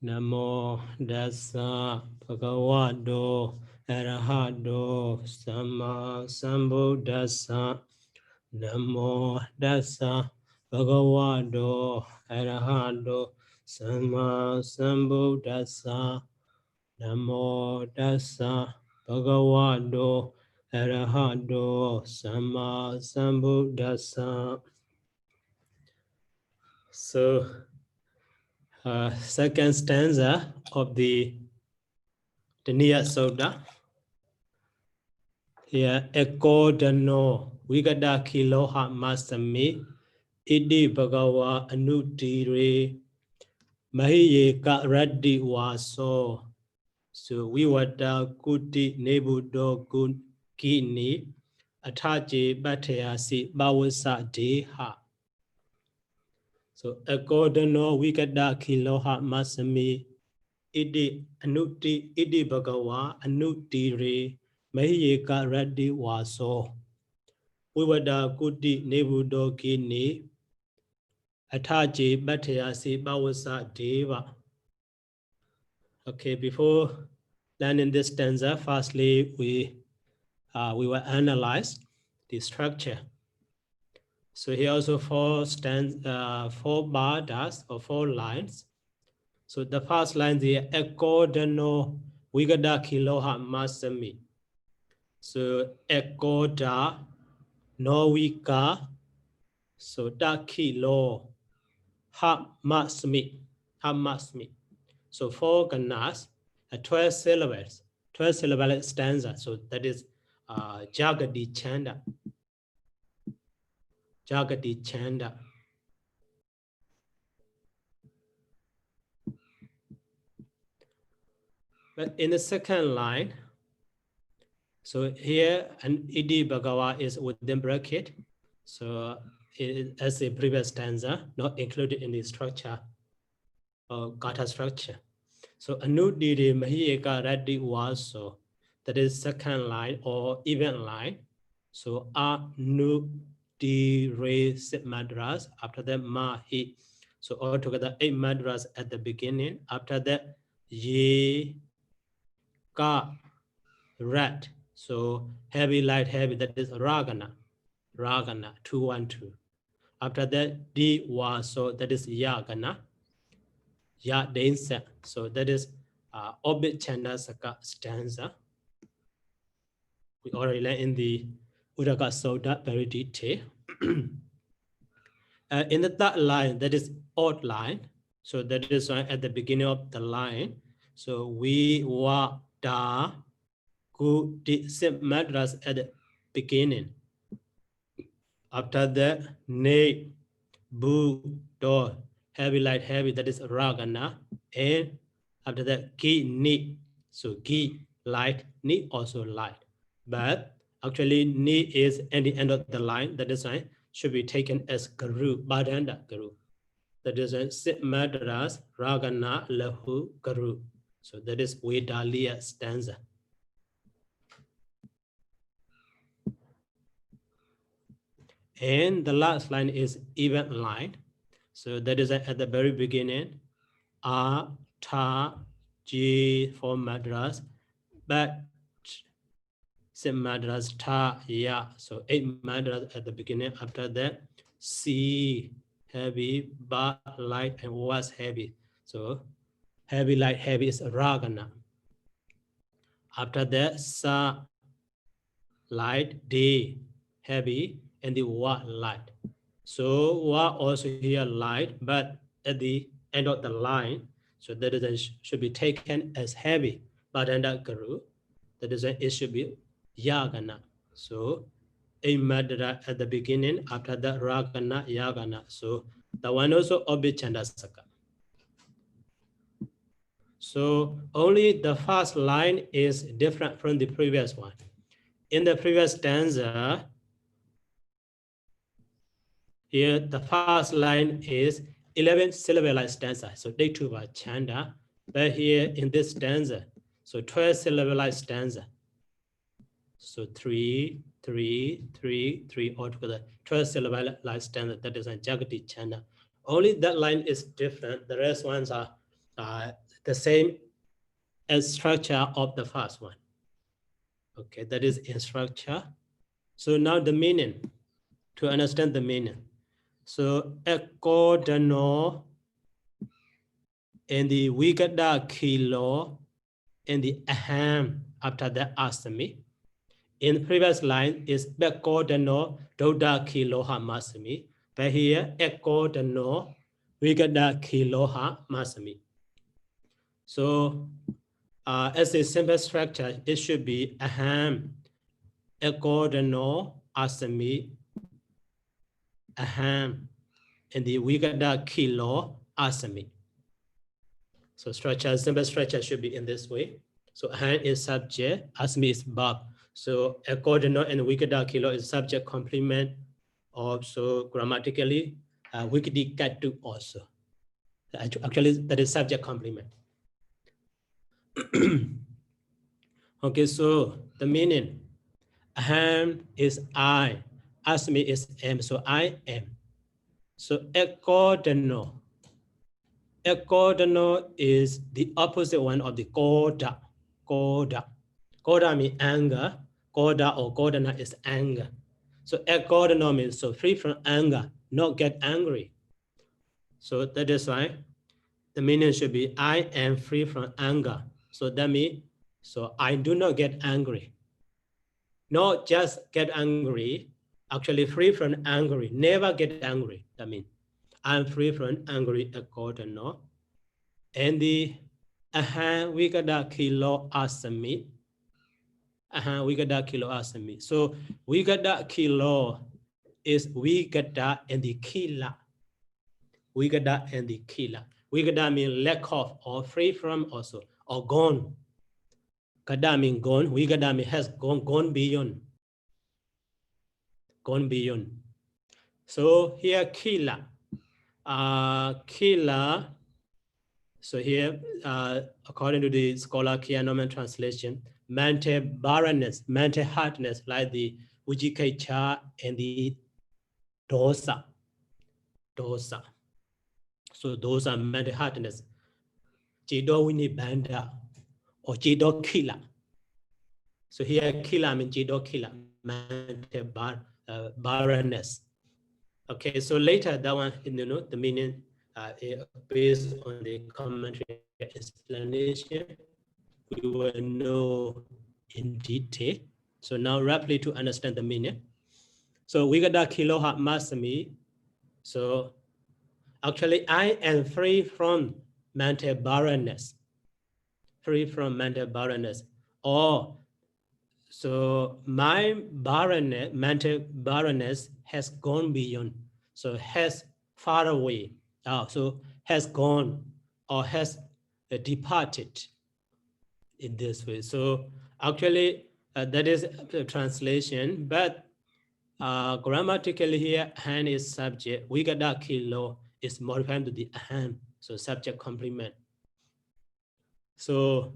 Namo Dasa Bhagavato Arahato Sama Sambuddhassa. Namo Dasa Bhagavato Arahato Sama Sambuddhassa. Namo Dasa Bhagavato Arahato Sama Sambuddhassa. So, second stanza of the dhaniyasuttaṃ. Here, Eko Dano Vigada Kiloha Masami Idi Bhagawa Anutire Mahiye Karadi Waso. So we wada kuti nebudo gun kini ataje batayasi bawasa deha. So accordano wikada kiloha masami idi anuti idi bhagawa anutire mahiye karadi waso. We wada kuti nebudo kini ataje batayasi bawasa deva. Okay, before learning this stanza, firstly we will analyze the structure. So here also four badas or 4 lines. So the first line is Ekodano Vigada Kiloha Masami. So Ekoda no Vika. So da kilo ha masmi. Ha masmi. So 4 ganas, 12 syllables, 12 syllable stanza. So that is Jagadi Chanda. Jagadi Chanda. But in the second line, so here an Idi Bhagawa is within bracket. So it, as a previous stanza, not included in the structure or Gāthā structure. So Anudiri Mahiyeka Radhi Waso, that is second line or even line. So Anudiri Sit Madras, after that Mahi. So altogether 8 madras at the beginning. After that Ye Ka Rat. So heavy, light, heavy, that is Ragana. Ragana 212. After that Di Waso, that is Yagana. Ya Densa. So that is Obit Chandasaka stanza. We already learned in the uragavaggo very detailed. In the third line, that is odd line. So that is at the beginning of the line. So we wa da gu di sim madras at the beginning. After that, ne bu do. Heavy, light, heavy, that is ragana. And after that, ki, ni. So ki, light, ni, also light. But actually, ni is at the end of the line. That is why should be taken as garu, badanda garu. That is why sit madras, ragana, lahu, garu. So that is Vedaliya stanza. And the last line is even line. So that is at the very beginning, A, Ta, G for madras, but sim madras, Ta, Ya. So 8 madras at the beginning. After that, C, heavy, Ba, light, and Was, heavy. So heavy, light, heavy is Ragana. After that, Sa, light, D, heavy, and the Wa, light. So Wa also here light, but at the end of the line, so that is should be taken as heavy. But under Garu, that is it should be Yagana. So a madra at the beginning, after that Ragana, Yagana. So the one also Obichandasaka. So only the first line is different from the previous one. In the previous stanza, here the first line is 11 syllable stanza. So they two are chanda. But here in this stanza, so 12 syllable stanza. So 3, 3, 3, 3 altogether. 12 syllable stanza. That is a Jagati chanda. Only that line is different. The rest ones are the same as structure of the first one. Okay, that is in structure. So now the meaning, to understand the meaning. So ekodano and the Vigada kilo and the aham after the asami. In the previous line is bekodano doda kiloha masami. But here ekodano Vigada kiloha masami. So as a simple structure, it should be aham ekodano asami aham and the Vigada kilo asami. So structure, simple structure should be in this way. So aham is subject, asmi is verb. So ekodano and Vigada kilo is subject complement. Also grammatically, Vigadi katu also. Actually, that is subject complement. Okay, so the meaning, aham is I, asmi is am, so I am. So ekodano. Ekodano is the opposite one of the koda. Koda. Koda means anger. Koda or kodana is anger. So ekodano means so free from anger, not get angry. So that is why the meaning should be I am free from anger. So that means, so I do not get angry. Not just get angry, actually free from angry, never get angry. That means I'm free from angry ekodano. And the aham Vigada kilo asami. Aham Vigada kilo asami. So Vigada kilo is Vigada and the kila. Vigada and the kila. Vigada means lack of or free from also, or gone. Kada means gone. Vigada means has gone beyond. Gone beyond. So here kila. Kila. So here, according to the scholar Kianoman translation, mental barrenness, mental hardness, like the Ujikacha and the dosa. Dosa. So those are mental hardness. Jido wini banda or jido kila. So here kila means jido kila, mental barrenness. Okay, so later that one, you know, the meaning based on the commentary explanation, we will know in detail. So now rapidly to understand the meaning. So Vigada kiloha masami. So actually I am free from mental barrenness. Free from mental barrenness. Or so my barrenness, mental barrenness has gone beyond. So has far away. So has gone or has departed in this way. So actually that is the translation, but grammatically here hand is subject. Vigada kilo is modified to the aham, so subject complement. So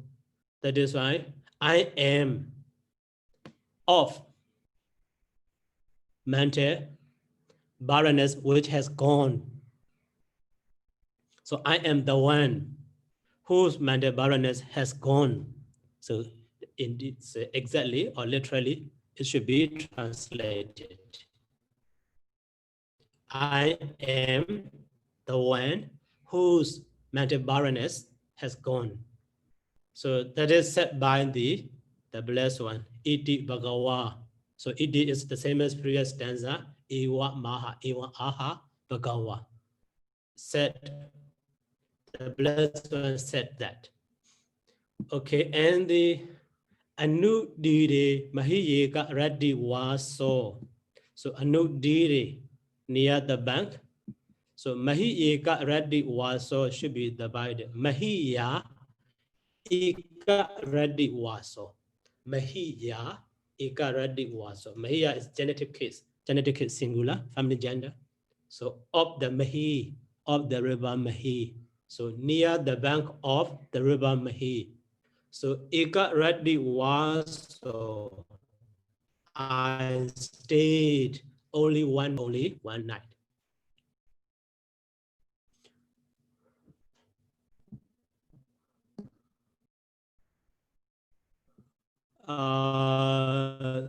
that is why I am of mental barrenness which has gone. So I am the one whose mental barrenness has gone. So indeed, exactly or literally, it should be translated. I am the one whose mental barrenness has gone. So that is said by the blessed one, iti bhagawa. So iti is the same as previous stanza, ewa maha, ewa aha bhagawa. Said, the blessed one said that. Okay, and the anu dire mahiyeka raddi waso. So anu dire near the bank. So mahiyeka raddi waso should be divided. Mahiya ika raddi waso. Mahiya ika raddi waso. Mahiya is genitive case singular, family gender. So of the Mahi, of the river Mahi. So near the bank of the river Mahi. So ika raddi waso. I stayed only one night.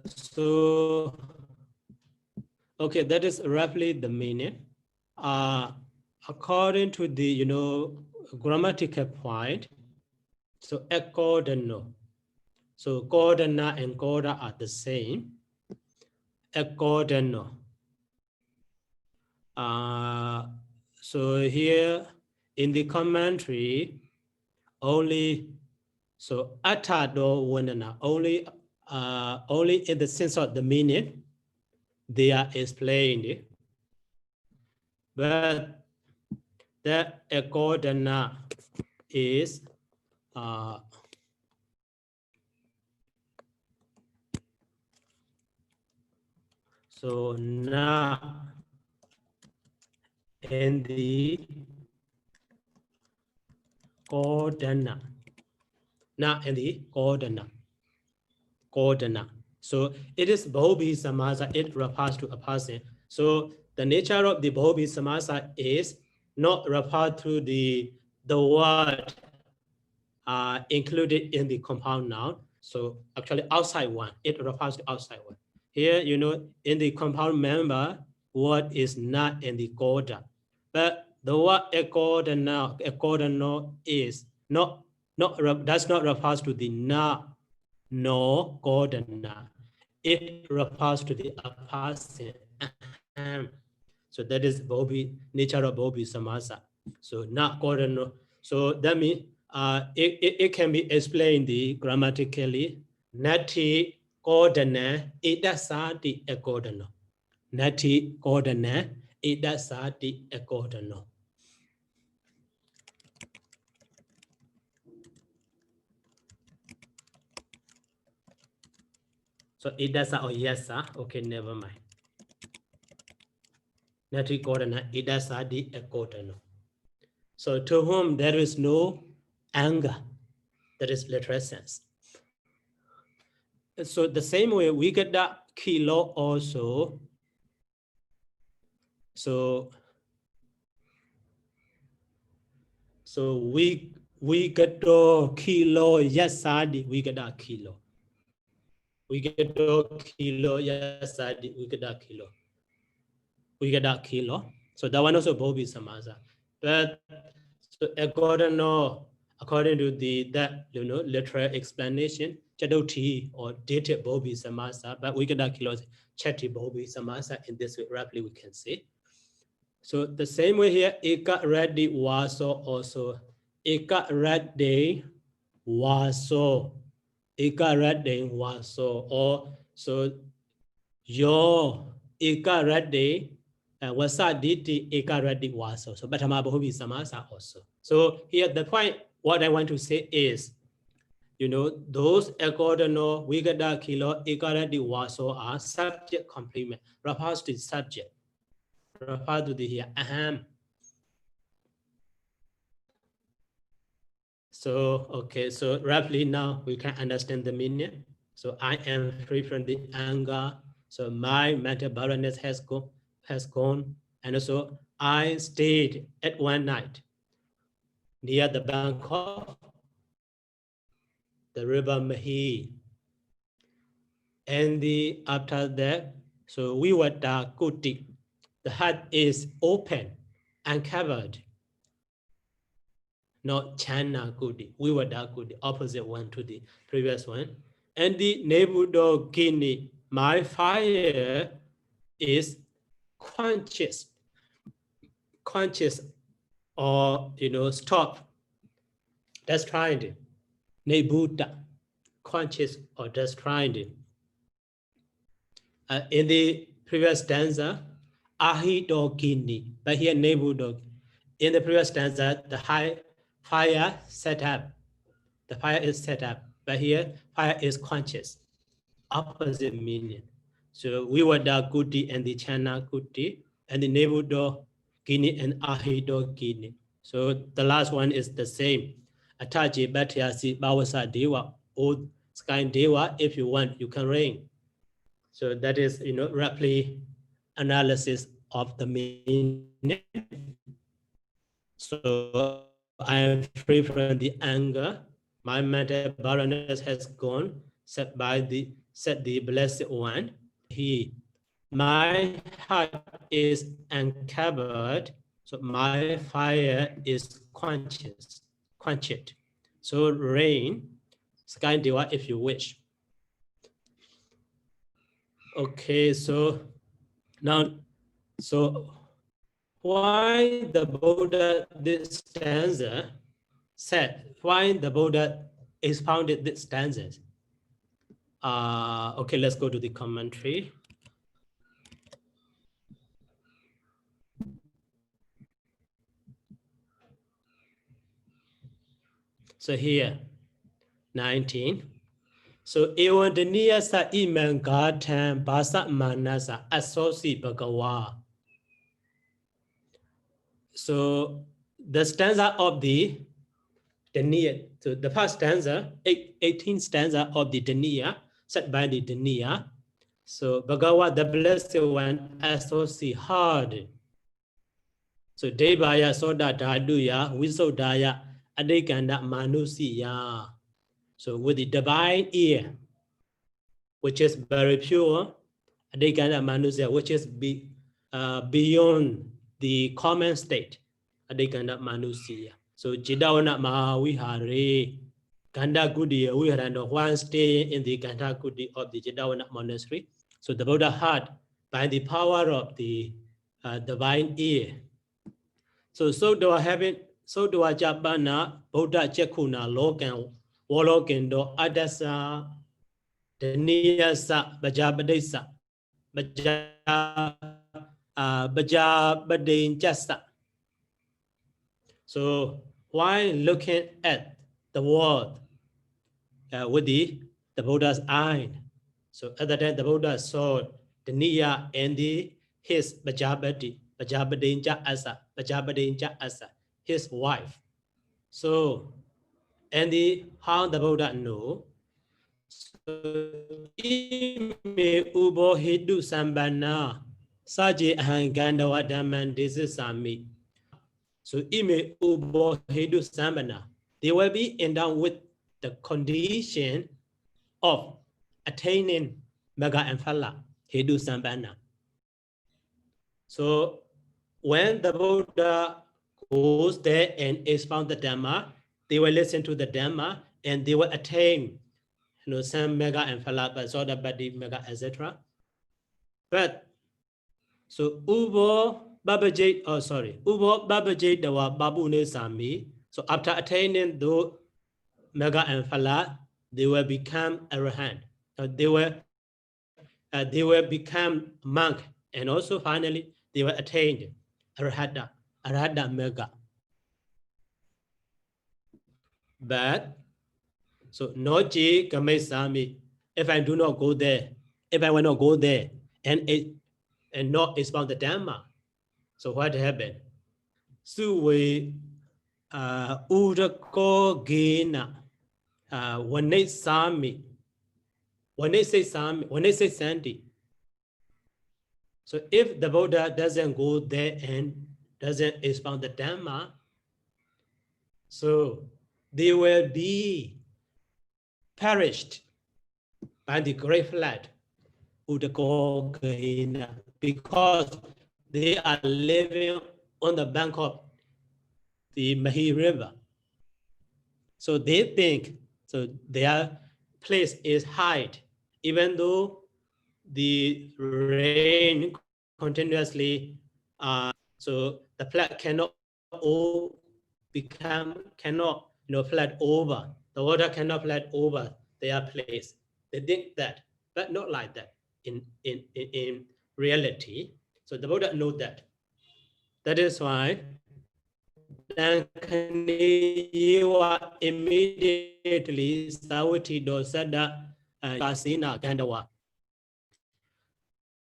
So, okay, that is roughly the meaning. According to the, grammatical point, so accordano. So Gordana and Gorda are the same. Accordano. So here in the commentary, only so atado wanana only in the sense of the meaning they are explained, but the accordana is so na in the Gordana. Na in the Gordana. Gordana. So it is Bhobi Samasa, it refers to a person. So the nature of the Bhobi Samasa is not referred to the word included in the compound noun. So actually outside one, it refers to outside one. Here, in the compound member, word is not in the Gorda. But the word accordano is does not refer to the na, no, Gordana. It refers to the person. So that is Bhobi, nature of Bhobi Samasa. So na Gordano. So that means it can be explained grammatically. Nati Gordana, idasati accordano. Nati Gordana, idasati accordano. So idasa or yasa, okay, never mind. Nati Gordana, idasati accordano. So to whom there is no anger, that is literal sense. So the same way we get that kilo also. So we get the kilo yasadi, we get that kilo. We get the kilo yasadi, we get that kilo. We get that kilo. So that one also Bhobi Samasa. But so according to that literal explanation, Chadoti or dated Bhobi Samasa, but we get that kilo Chati Bhobi Samasa in this way, roughly we can say. So the same way here, Eka Raddi Waso also. Eka Raddi Waso. Eka Raddi Waso. Or so your Eka Raddi Wasaditi Eka Raddi Waso. So Batama Bhobi Samasa also. So here the point, what I want to say is, those accordano, Vigada Kilo, Eka Raddi Waso are subject complement, refers to subject. Refer to the here aham. So okay, so roughly now we can understand the meaning. So I am free from the anger. So my mental barrenness has gone, and also I stayed at one night near the bank of the river Mahi. And after that, so we were kuti. The heart is open and covered. Not Chana Kudi. We were Dakudi, opposite one to the previous one. And the Nebudo Gini, my fire is conscious or stop. That's trying to. Nebuda, conscious or just trying to. In the previous stanza, Ahido Gini, but here Nebudo. In the previous stanza, the high fire set up. The fire is set up, but here fire is conscious, opposite meaning. So we were the Kuti and the Chana Kuti and the Nebudo Gini and Ahido Gini. So the last one is the same. Ataji Bhatyasi Bhawasa Deva, old sky Deva, if you want, you can ring. So that is, roughly analysis of the meaning. So I am free from the anger. My mental barrenness has gone. said the Blessed One. My heart is uncovered, so my fire is quenched. So rain, sky dewa if you wish. Okay, so now, so why the Buddha this stanza said, why the Buddha expounded this stanzas? Okay, let's go to the commentary. So here, 19. So ewan dhaniyasa iman gātham basa manasa asosi bhagawa. So the stanza of the Dhaniya, so the first stanza, 18th stanza of the Dhaniya, said by the Dhaniya. So Bhagawa, the Blessed One, associate hard. So Devaya Soda Dhaduya, Visodaya, Adekanda Manusiya. So with the divine ear, which is very pure, Adekanda Manusiya, which is beyond the common state, Adekanda Manusiya. So Jidawana Mahawihare, Ganda Gudi, Viharanda, one stay in the Ganda Gudi of the Jidawana monastery. So the Buddha had, by the power of the divine ear. So do I have it? So do I Japana, Buddha Chekuna, Logan, Wolokendo, Adasa, Dhaniyasa, Bajabadesa, Bajabadin Jasa. So while looking at the world with the Buddha's eye, so at that time the Buddha saw the Niya and his Bajabadinja Asa, his wife. So, and how the Buddha know? So, ime ubo hidu sambana saji ahangandawa daman disisami. So ime ubo hidu sambana. They will be endowed with the condition of attaining mega and phala, hidu sambana. So when the Buddha goes there and expound the Dhamma, they will listen to the Dhamma and they will attain, some mega and phala, soda badi mega, etc. But so Ubo Babajit, Ubo Babajit Dawa Babu Nesami. So after attaining the mega and phala, they will become arahant. They will become monk, and also finally they will attain arahata mega. But so noji kamesami. If I do not go there, if I will not go there and not expound the Dhamma, so what happened? Suwe uragavaggo when they say Sandi. So if the Buddha doesn't go there and doesn't expound the Dhamma, so they will be perished by the great flood, uragavaggo, because they are living on the bank of the Mahi River. So they think, so their place is hide, even though the rain continuously, so the flood cannot flood over. The water cannot flood over their place. They think that, but not like that in reality. So the Buddha knows that. That is why then immediately Sawati Dosada Kasina Gandawa.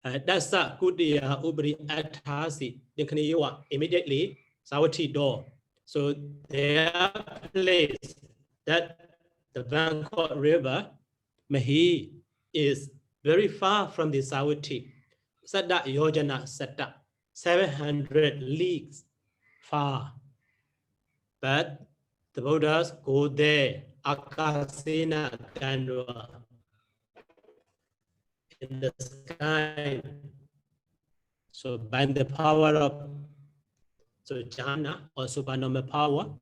That's a Kudia Ubri Atasi, Dinkaniwa, immediately Sawati door. So their place, that the Bangkok River, Mahi, is very far from the Sawati. Sada Yojana Sata, 700 leagues far. But the Buddhas go there, Akasina Gandwa. in the sky. So by the power of jhana or supernormal power,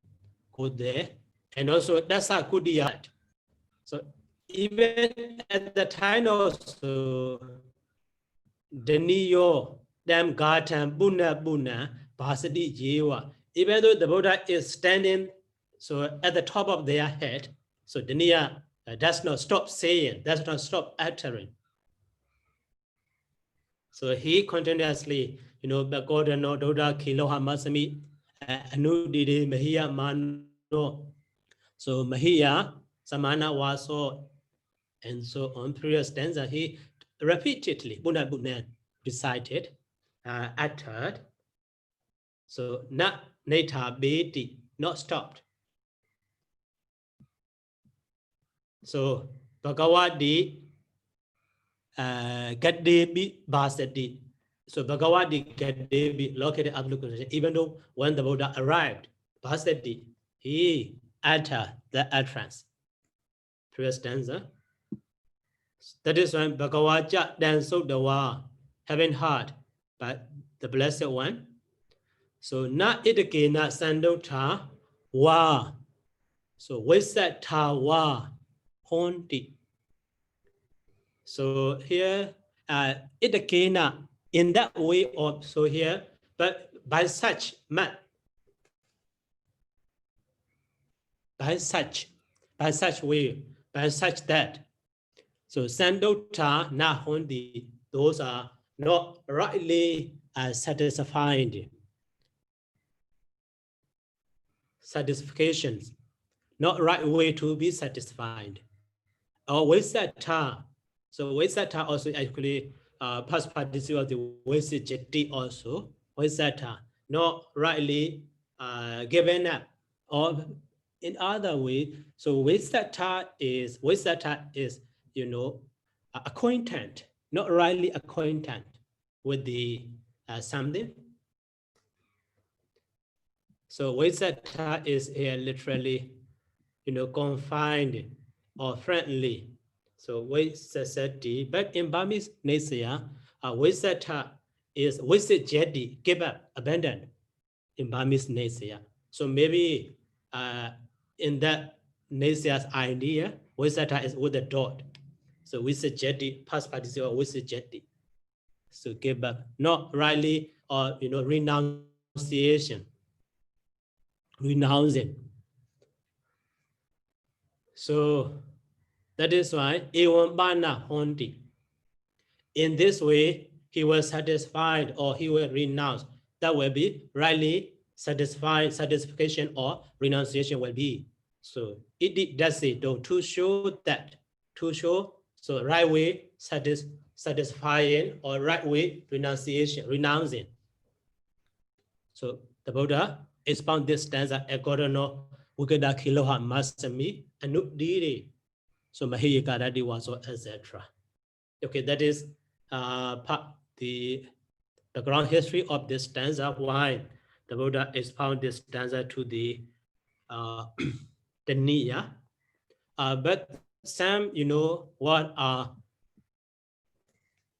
go there. And also that's a good year. So even at the time also, Daniyo, Dam Gāthā, Buna, Bhasati Jiva. Even though the Buddha is standing so at the top of their head, so Daniya does not stop saying, does not stop uttering. So he continuously, Bakoda no Doda Kiloha Masami Anudidi Mahiya Mano. So Mahiya Samana Waso, and so on previous stanza, he repeatedly Buddha recited, uttered. So not neta beti, not stopped. So Bhagavadi Gaddebi Basati. So Bhagavadi Gaddebi located application. Even though when the Buddha arrived, Basati, he uttered the utterance. Previous stanza. That is when Bhagavaja then Soddawa, having heard by the Blessed One. So na itake na sandota wa. So Vaisata wa honti. So here itake na in that way of so here, but by such man, by such way, by such that. So sandota na hondi, those are not rightly satisfied. Satisfactions, not right way to be satisfied. Or Vaisata. So Vaisata also actually past participle of the Vaisajati also. Vaisata, not rightly given up. Or in other way, so Vaisata is acquainted, not rightly acquainted with the something. So Vaisata is here literally, confined or friendly. So Vaisasati, but in Burmese Nasya, Vaisata is Vaisajati, give up, abandoned in Burmese Nasya. So maybe in that Nasya's idea, Vaisata is with a dot. So Vaisajati, past participle Vaisajati. So give up, not rightly or renunciation. Renouncing. So that is why Ewan Bana Hondi. In this way, he was satisfied or he will renounce. That will be rightly satisfied, satisfaction or renunciation will be. So it does say though to show that, so right way satisfying or right way renunciation, renouncing. So the Buddha expound this stanza according to Khuddaka Nikāya Masami Anudiri. So Mahiya Karadi was etc. Okay, that is the background history of this stanza, why the Buddha expound this stanza to the Daniya. But some, what are,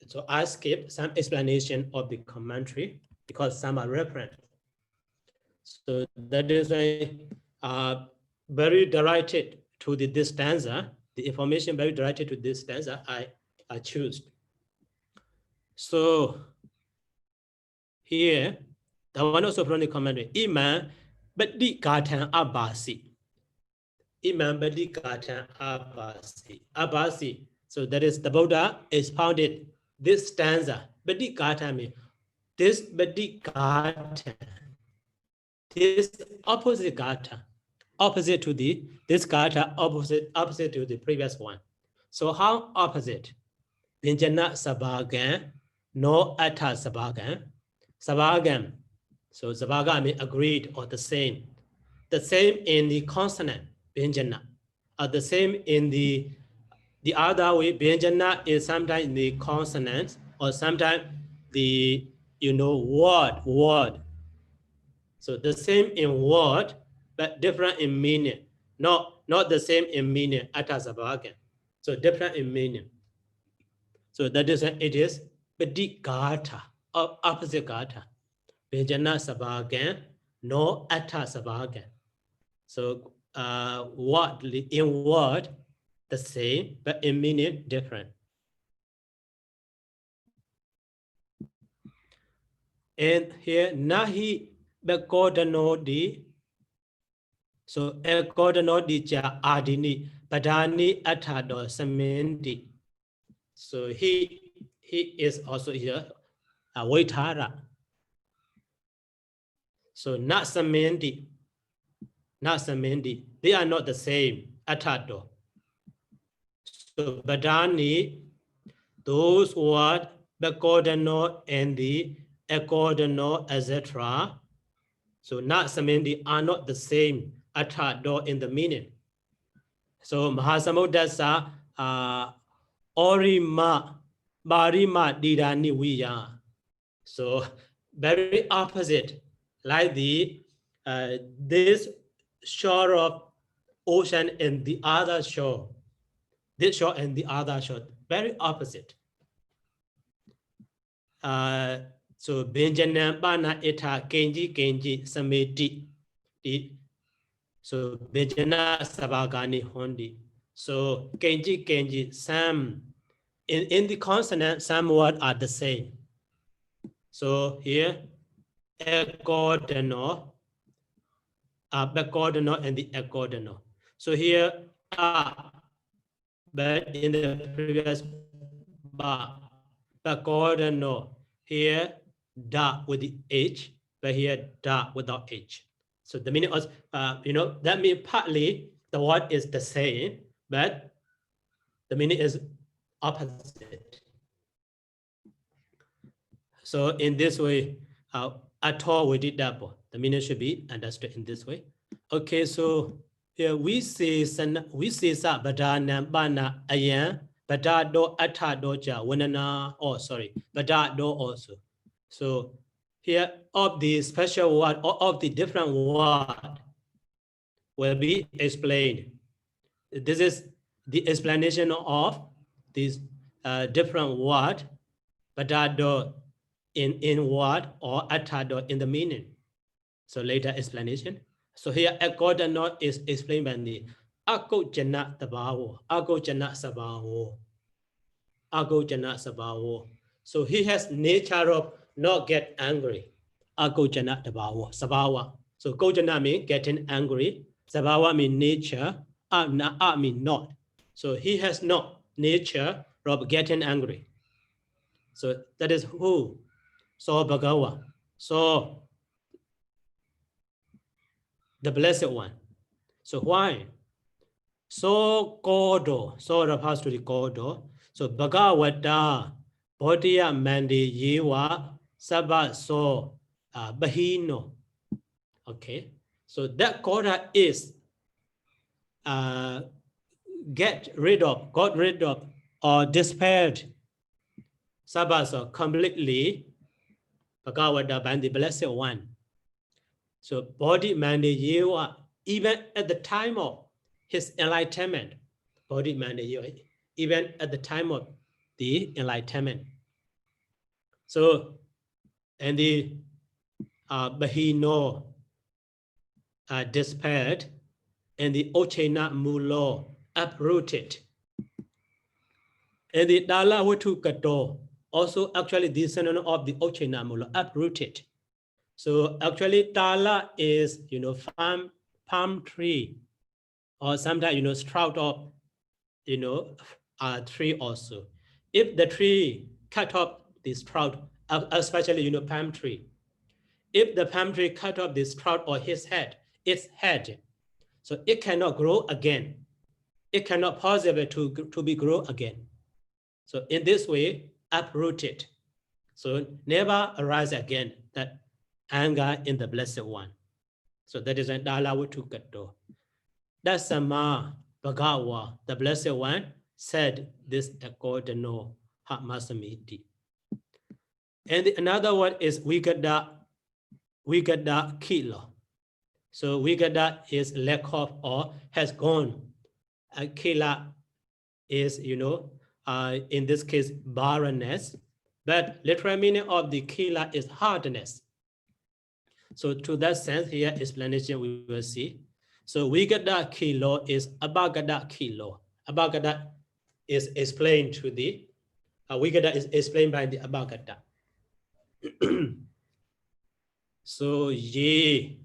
so I skipped some explanation of the commentary because some are reference. So that is why very directed to this stanza, the information very directed to this stanza, I choose. So here, the one also from the commentary, Iman Badi Gāthā Abasi. Iman Badi Gāthā Abasi. Abasi. So that is the Buddha expounded this stanza. Badi Gāthā means this Badi Gāthā. This opposite Gāthā, opposite to this Gāthā, opposite to the previous one. So how opposite? Vijana Sabhagan, no Atta Sabhagan. Sabhagan. So Sabhagan means agreed or the same. The same in the consonant, Vijana. Or the same in the other way, Vijana is sometimes in the consonants or sometimes the word. So the same in word, but different in meaning. Not the same in meaning, Atta Sabhagan. So different in meaning. So that is it is Pati Gāthā, opposite Gāthā. Vijana Sabhagan, no Atta Sabhagan. So in word the same, but in meaning different. And here Nahi Bekodanodi. So Ekodhanodi cha Adini, Padani Atado Samenti. So he is also here Waitara. So not Samenti, not Samenti. They are not the same. Atado. So Badani, those words Bekodano and the Ekodano, etc. So not Samenti are not the same. Atado in the meaning. So Mahasamudasa Orima Barima Didani Viya. So very opposite, like the this shore of ocean and the other shore. This shore and the other shore, very opposite. So Benjamin Bana Eta Kenji Sameti. So Benjana Sabagani Hondi. So Kenji some in the consonant, some words are the same. So here Ekodano, Bekodano and the Ekodano. So here but in the previous Bekodano, here da with the H, but here da without H. So the meaning was, that means partly the word is the same, but the meaning is opposite. So in this way, at all we did double. The meaning should be understood in this way. Okay, so here we say sa badana bana ayan badado atado ja wanana. Oh, sorry, badado also. So here of the special word or of the different word will be explained. This is the explanation of these different word, badado in word or atado in the meaning. So later explanation. So here Ekodano is explained by the Akojana Tabawo, Akojana Sabawo, Akojana Sabawo. So he has nature of not get angry. Akojana Tabawo, Sabawa. So Kojana means getting angry. Sabawa means nature. A means not. So he has not nature of getting angry. So that is who? So Bhagawa. So the Blessed One. So why? So Kodo, so refers to the Kodo. So Bhagavata, Bodhiya Mandi Yewa, Sabha So Bahino. Okay. So that Koda is got rid of, or dispelled Sabha So completely, Bhagavata by the Blessed One. So Bodhi Mandi Yewa, even at the time of his enlightenment, Bodhi Mandi Yewa, even at the time of the enlightenment. So, and the Bahino despaired, and the Ochena Mulo uprooted. And the Dala Watu Kato, also actually descendant of the Ochena Mulo, uprooted. So actually Tala is, palm tree, or sometimes, sprout of, tree also. If the tree cut off the sprout, especially, palm tree, if the palm tree cut off the sprout or its head, so it cannot grow again. It cannot possibly to be grow again. So in this way, uprooted. So never arise again that anger in the Blessed One. So that is an Dalawatu Gato. That's Sama Bhagawa, the Blessed One, said this according to Hatmasamiti. And another one is Vigada Kilo. So Vigada is lack of or has gone. Kila is, in this case, barrenness, but literal meaning of the kila is hardness. So to that sense, here explanation we will see. So Vigada kilo is Abhagada kilo. Abhagada is explained to the Vigada is explained by the Abhagada. So ye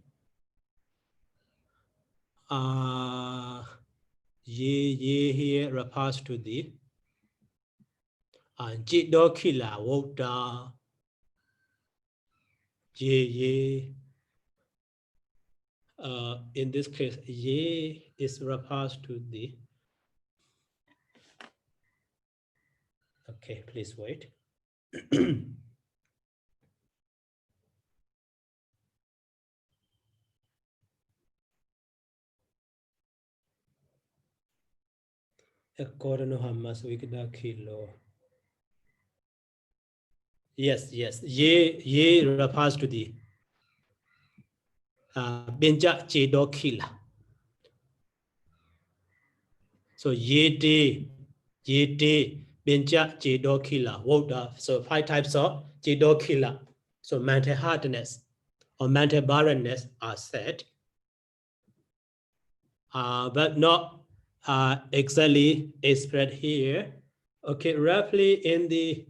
here refers to the Jiddo kila wota ye. In this case, ye is refers to the. Okay, please wait. According to Hamas, Vigada kilo. Yes, ye refers to the Benja Chedo Kila. So ye de Benja Chedo Kila. So 5 types of Chedo Kila. So mental hardness or mental barrenness are said, but not exactly expressed here. Okay, roughly in the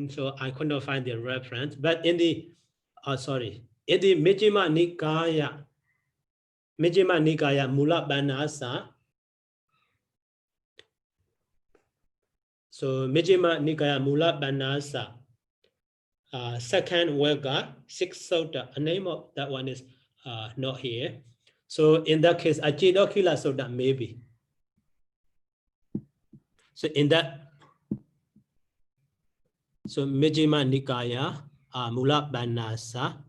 so I could not find the reference, but in the in the Majjhima Nikāya Mula Banasa. So Majjhima Nikāya Mula Banasa, second Vagga, 6th Sutta. The name of that one is not here. So in that case, Ajiddo Kila Sutta maybe. So in that, so Majjhima Nikāya Mula Banasa,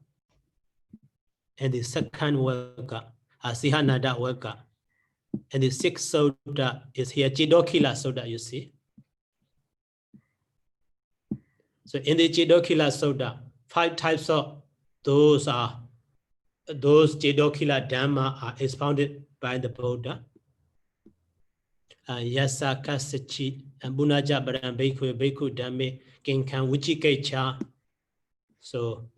and the second Vagga, Sihanada Vagga, and the 6th Sutta is here, Jiddo Kila Sutta, you see. So in the Jiddo Kila Sutta, 5 types of those Jiddo Kila Dhamma are expounded by the Buddha. Yasa Kasachi and Bunaja Baram Bhikkhu Dhamme Kinkan Vichikecha. So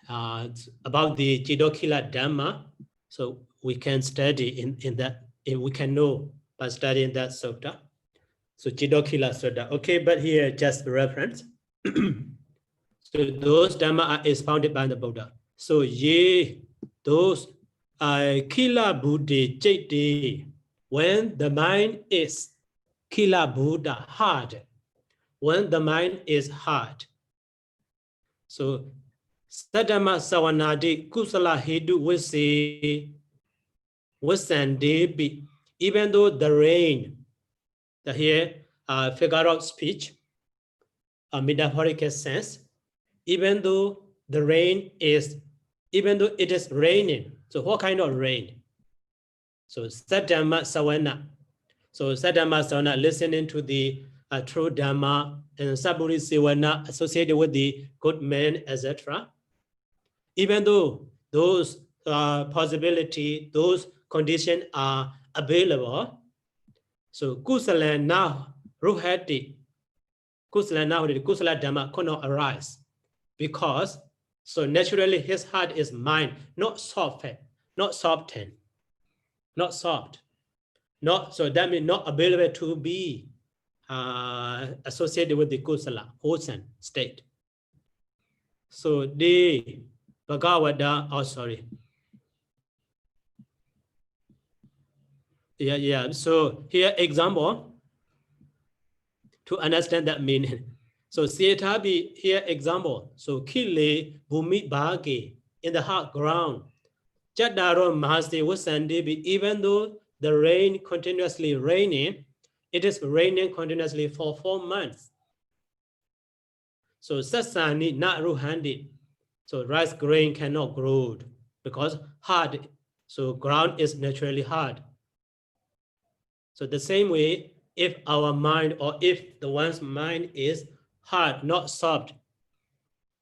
about the Jiddo Kila Dhamma, so we can study in that, we can know by studying that sutta. So Jiddo Kila Sutta. Okay, but here just reference. So those Dhamma are expounded by the Buddha. So ye, those Kila Buddhi Jati, when the mind is Kila Buddha hard, when the mind is hard. So Sadama Sawanadi Kusala Hidu Wasandebi, even though the rain, the here figure of speech, a metaphorical sense, even though the rain is, even though it is raining. So what kind of rain? So Sadama Sawana. So Sadama Sawana, listening to the true Dhamma, and Saburi Siwana associated with the good men, etc. Even though those possibility, those conditions are available, so Kusala now Ruhati, Kusala now Kusala Dhamma could not arise. Because, so naturally his heart is mind, not softened, not softened, not soft, not, so that means not available to be associated with the kusala, wholesome state. So the Bhagavata, oh sorry. Yeah, so here example, to understand that meaning. So Sayadaw here example. So Kile Bhumi Bhage in the hard ground. Jadaro Mahasti Wasandebi, even though the rain continuously raining, it is raining continuously for 4 months. So Sasani not ruhandi. So rice grain cannot grow because hard. So ground is naturally hard. So the same way, if our mind or if the one's mind is hard, not soft,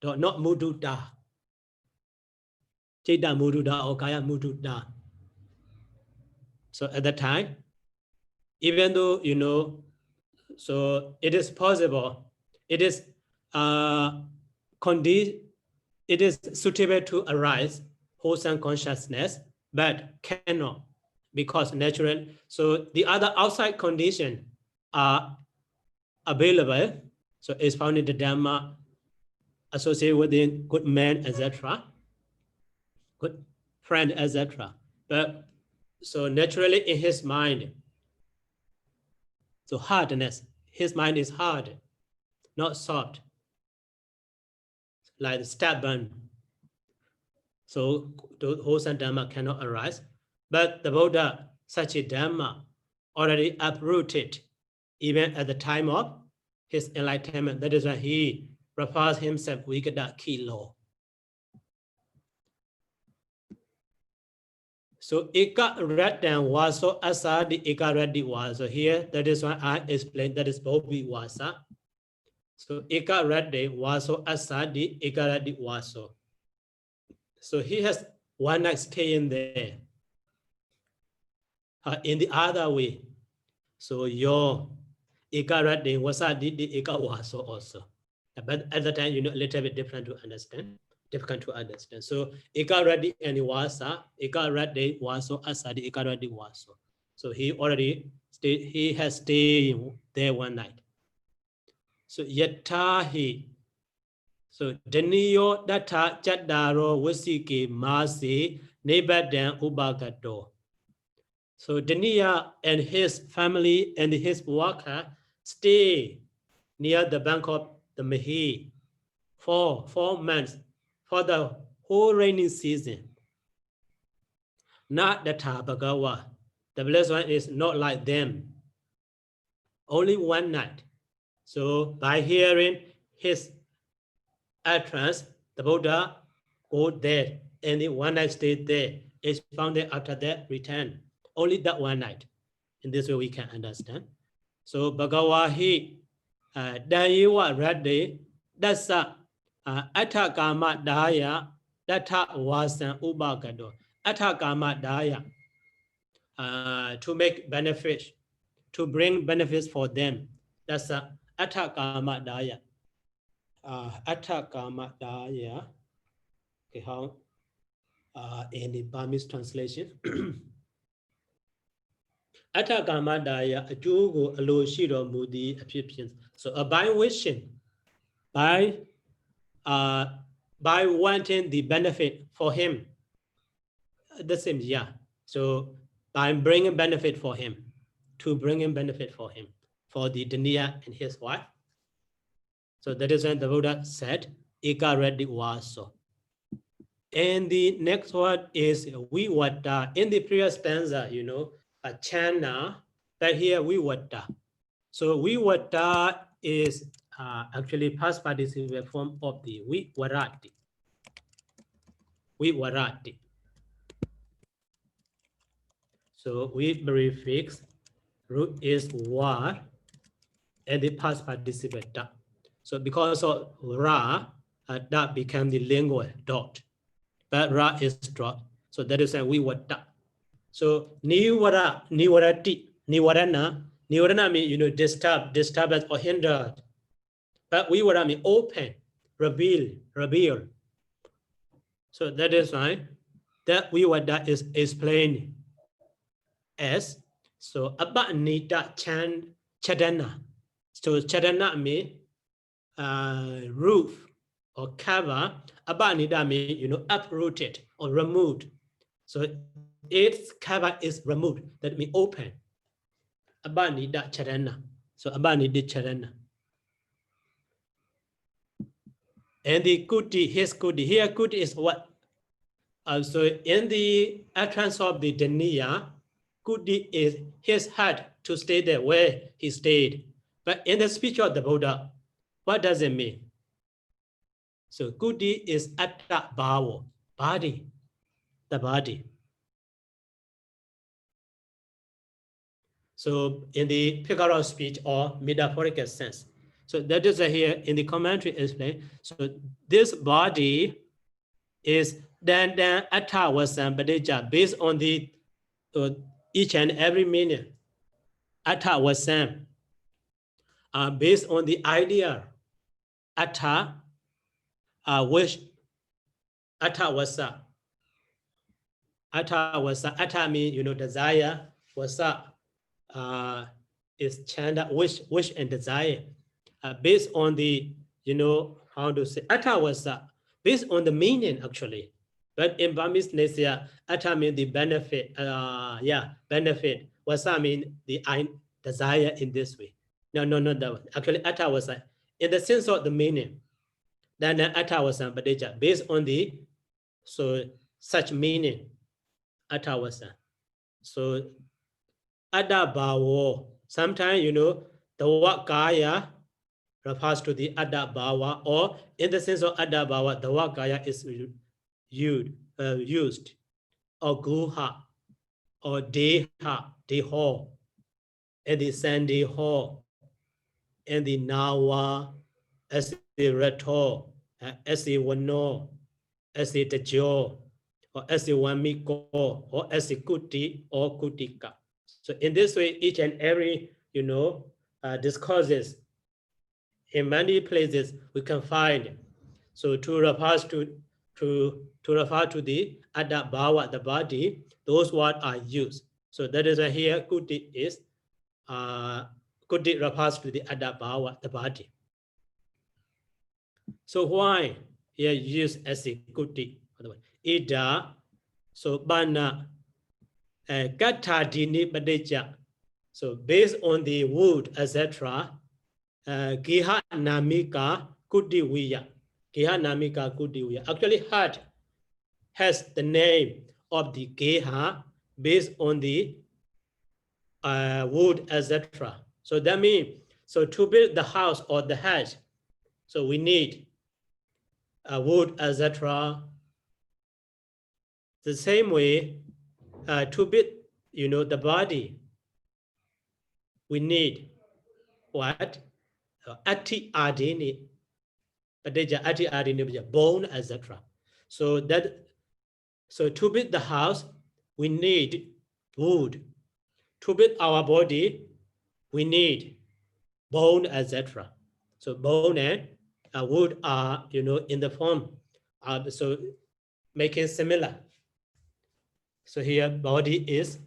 not mududa, Chita mududa or kaya mududa. So at that time, even though, you know, So it is possible. It is it is suitable to arise wholesome consciousness, but cannot because natural. So the other outside conditions are available. So it's found in the Dhamma associated with the good man, etc., good friend, etc. But so naturally in his mind, so hardness, his mind is hard, not soft, like stubborn. So the wholesome Dhamma cannot arise. But the Buddha, such a Dhamma, already uprooted even at the time of his enlightenment. That is why he refers himself Vigada Kilo. So Ika Radhan Vaso Asadi Ika Radhi Vaso. Here, that is why I explained that is Bobhi Vasa. So Ika Radhi Vaso Asadi Ika Radhi Vaso. So he has one night stay in there. In the other way. So your Ika Radhi Wasadi Ika Vaso also. But at the time, a little bit different to understand. Difficult to understand. So Ikaradi and Wasa, Ikaradi Waso Asadi Ikaradi Waso. So he already stayed, he has stayed there one night. So Yatahi. So Daniyo Data Chadaro Wasiki Masi Nebadan Ubagato. So Daniya and his family and his worker stay near the bank of the Mehi for 4 months. For the whole rainy season. Not the Tabagawa. The blessed one is not like them. Only one night. So by hearing his utterance, the Buddha go there and the one night stayed there. Is found there after that return. Only that one night. In this way we can understand. So Bhagawahi Dayiwa Radhe Dasa Atthakama Daya Datta Vasan Ubagado. Atthakama Daya, to make benefits, to bring benefits for them. That's Atthakama Daya. Atthakama Daya. Okay, how in the Burmese translation? Atthakama Daya Ajugo Aloshiro Mudi Appearance. So by wishing, by wanting the benefit for him, the same, yeah. So by bringing benefit for him, to bring in benefit for him, for the Daniya and his wife. So that is when the Buddha said, Ika Reddi Vaso. And the next word is Vivada. In the previous stanza, a chana, but here Vivada. So Vivada is actually past participle form of the Vivarati. Vivarati. So we prefix root is war and the past participle da. So because of ra, that became the lingual dot. But ra is dropped. So that is why we were da. So niwarati, niwarana means disturbance or hindered. But we were mean open, reveal. So that is why that we were da is explained as so abanita chadana. So chadana means roof or cover. Abanita means uprooted or removed. So its cover is removed. That means open. Abanita chadana. So abanita chadana. And the kuti, his kuti. Here kuti is what? So in the utterance of the Daniya, kuti is his heart to stay there where he stayed. But in the speech of the Buddha, what does it mean? So kuti is atta bhava, body, the body. So in the figurative speech or metaphorical sense. So that is here in the commentary explained. So this body is then atta vasam padeja based on the each and every meaning. Atta vasam. based on the idea atta, which atta wasa. Atta wasa. Atta means, you know, desire. Wasa is chanda, wish and desire. Based on the, you know, how to say, atta wasa, based on the meaning actually. But in Burmese, atta means the benefit. Benefit. Wasa means the desire in this way. No, that one. Actually, atta wasa, in the sense of the meaning. Then atta wasa padeja, based on the such meaning. Atta wasa. So Adda Bhava. Sometimes, you know, the word Kaya refers to the Adda Bhava, or in the sense of Adda Bhava, the word Kaya is used, or Guha, or Deha, and the Sandy Hall, and the Nawa, as the Reto, as the Wano, as the Tajo, or as the Wamiko, or as the Kuti, or Kutika. So in this way, each and every, you know, discourses in many places we can find. So to refer to the Adda Bhava, the body, those words are used. So that is why here Kuti is Kuti refers to the Adda Bhava, the body. So why here used as a Kuti? Ida, so Bana, Gāthā dini padeja. So based on the wood, etc., Gāthā Namika Kudiwiya. Gāthā Namika Kudiwiya. Actually, heart has the name of the Gāthā based on the wood, etc. So that means, so to build the house or the house, so we need wood, etc. The same way, to build, you know, the body, we need what? Ati adini, ati adini, bone, etc. So to build the house, we need wood. To build our body, we need bone, etc. So bone and wood are, you know, in the form, so making similar. So here body is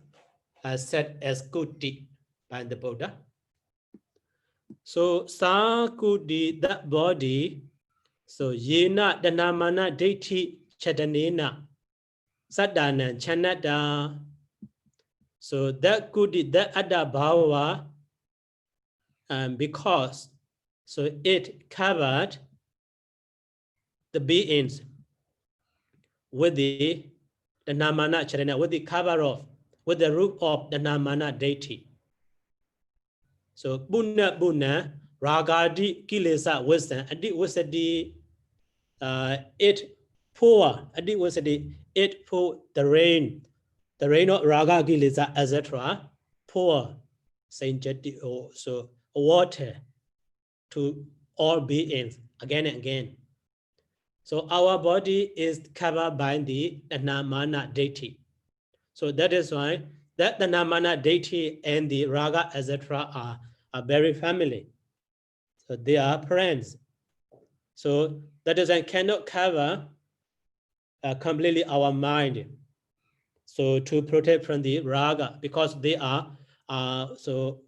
set as Kuti by the Buddha. So Sakudi, that body, so Yena Dhanamana Deiti Chadanena Sadana Chanada. So that Kudi, that Adda Bhava, because so it covered the beings with the Namana Charana, with the cover of, with the roof of the Namana deity. So Bunna, Ragadi, Kilesa, wisdom, Adi Wasadi, it pour, Adi Wasadi, it pour the rain of Raga, Kilesa, etc., pour Saint Jati, so water to all beings again and again. So our body is covered by the Namana deity. So that is why that the Namana deity and the Raga, etc., are very family. So they are friends. So that is why cannot cover completely our mind. So to protect from the Raga, because they are so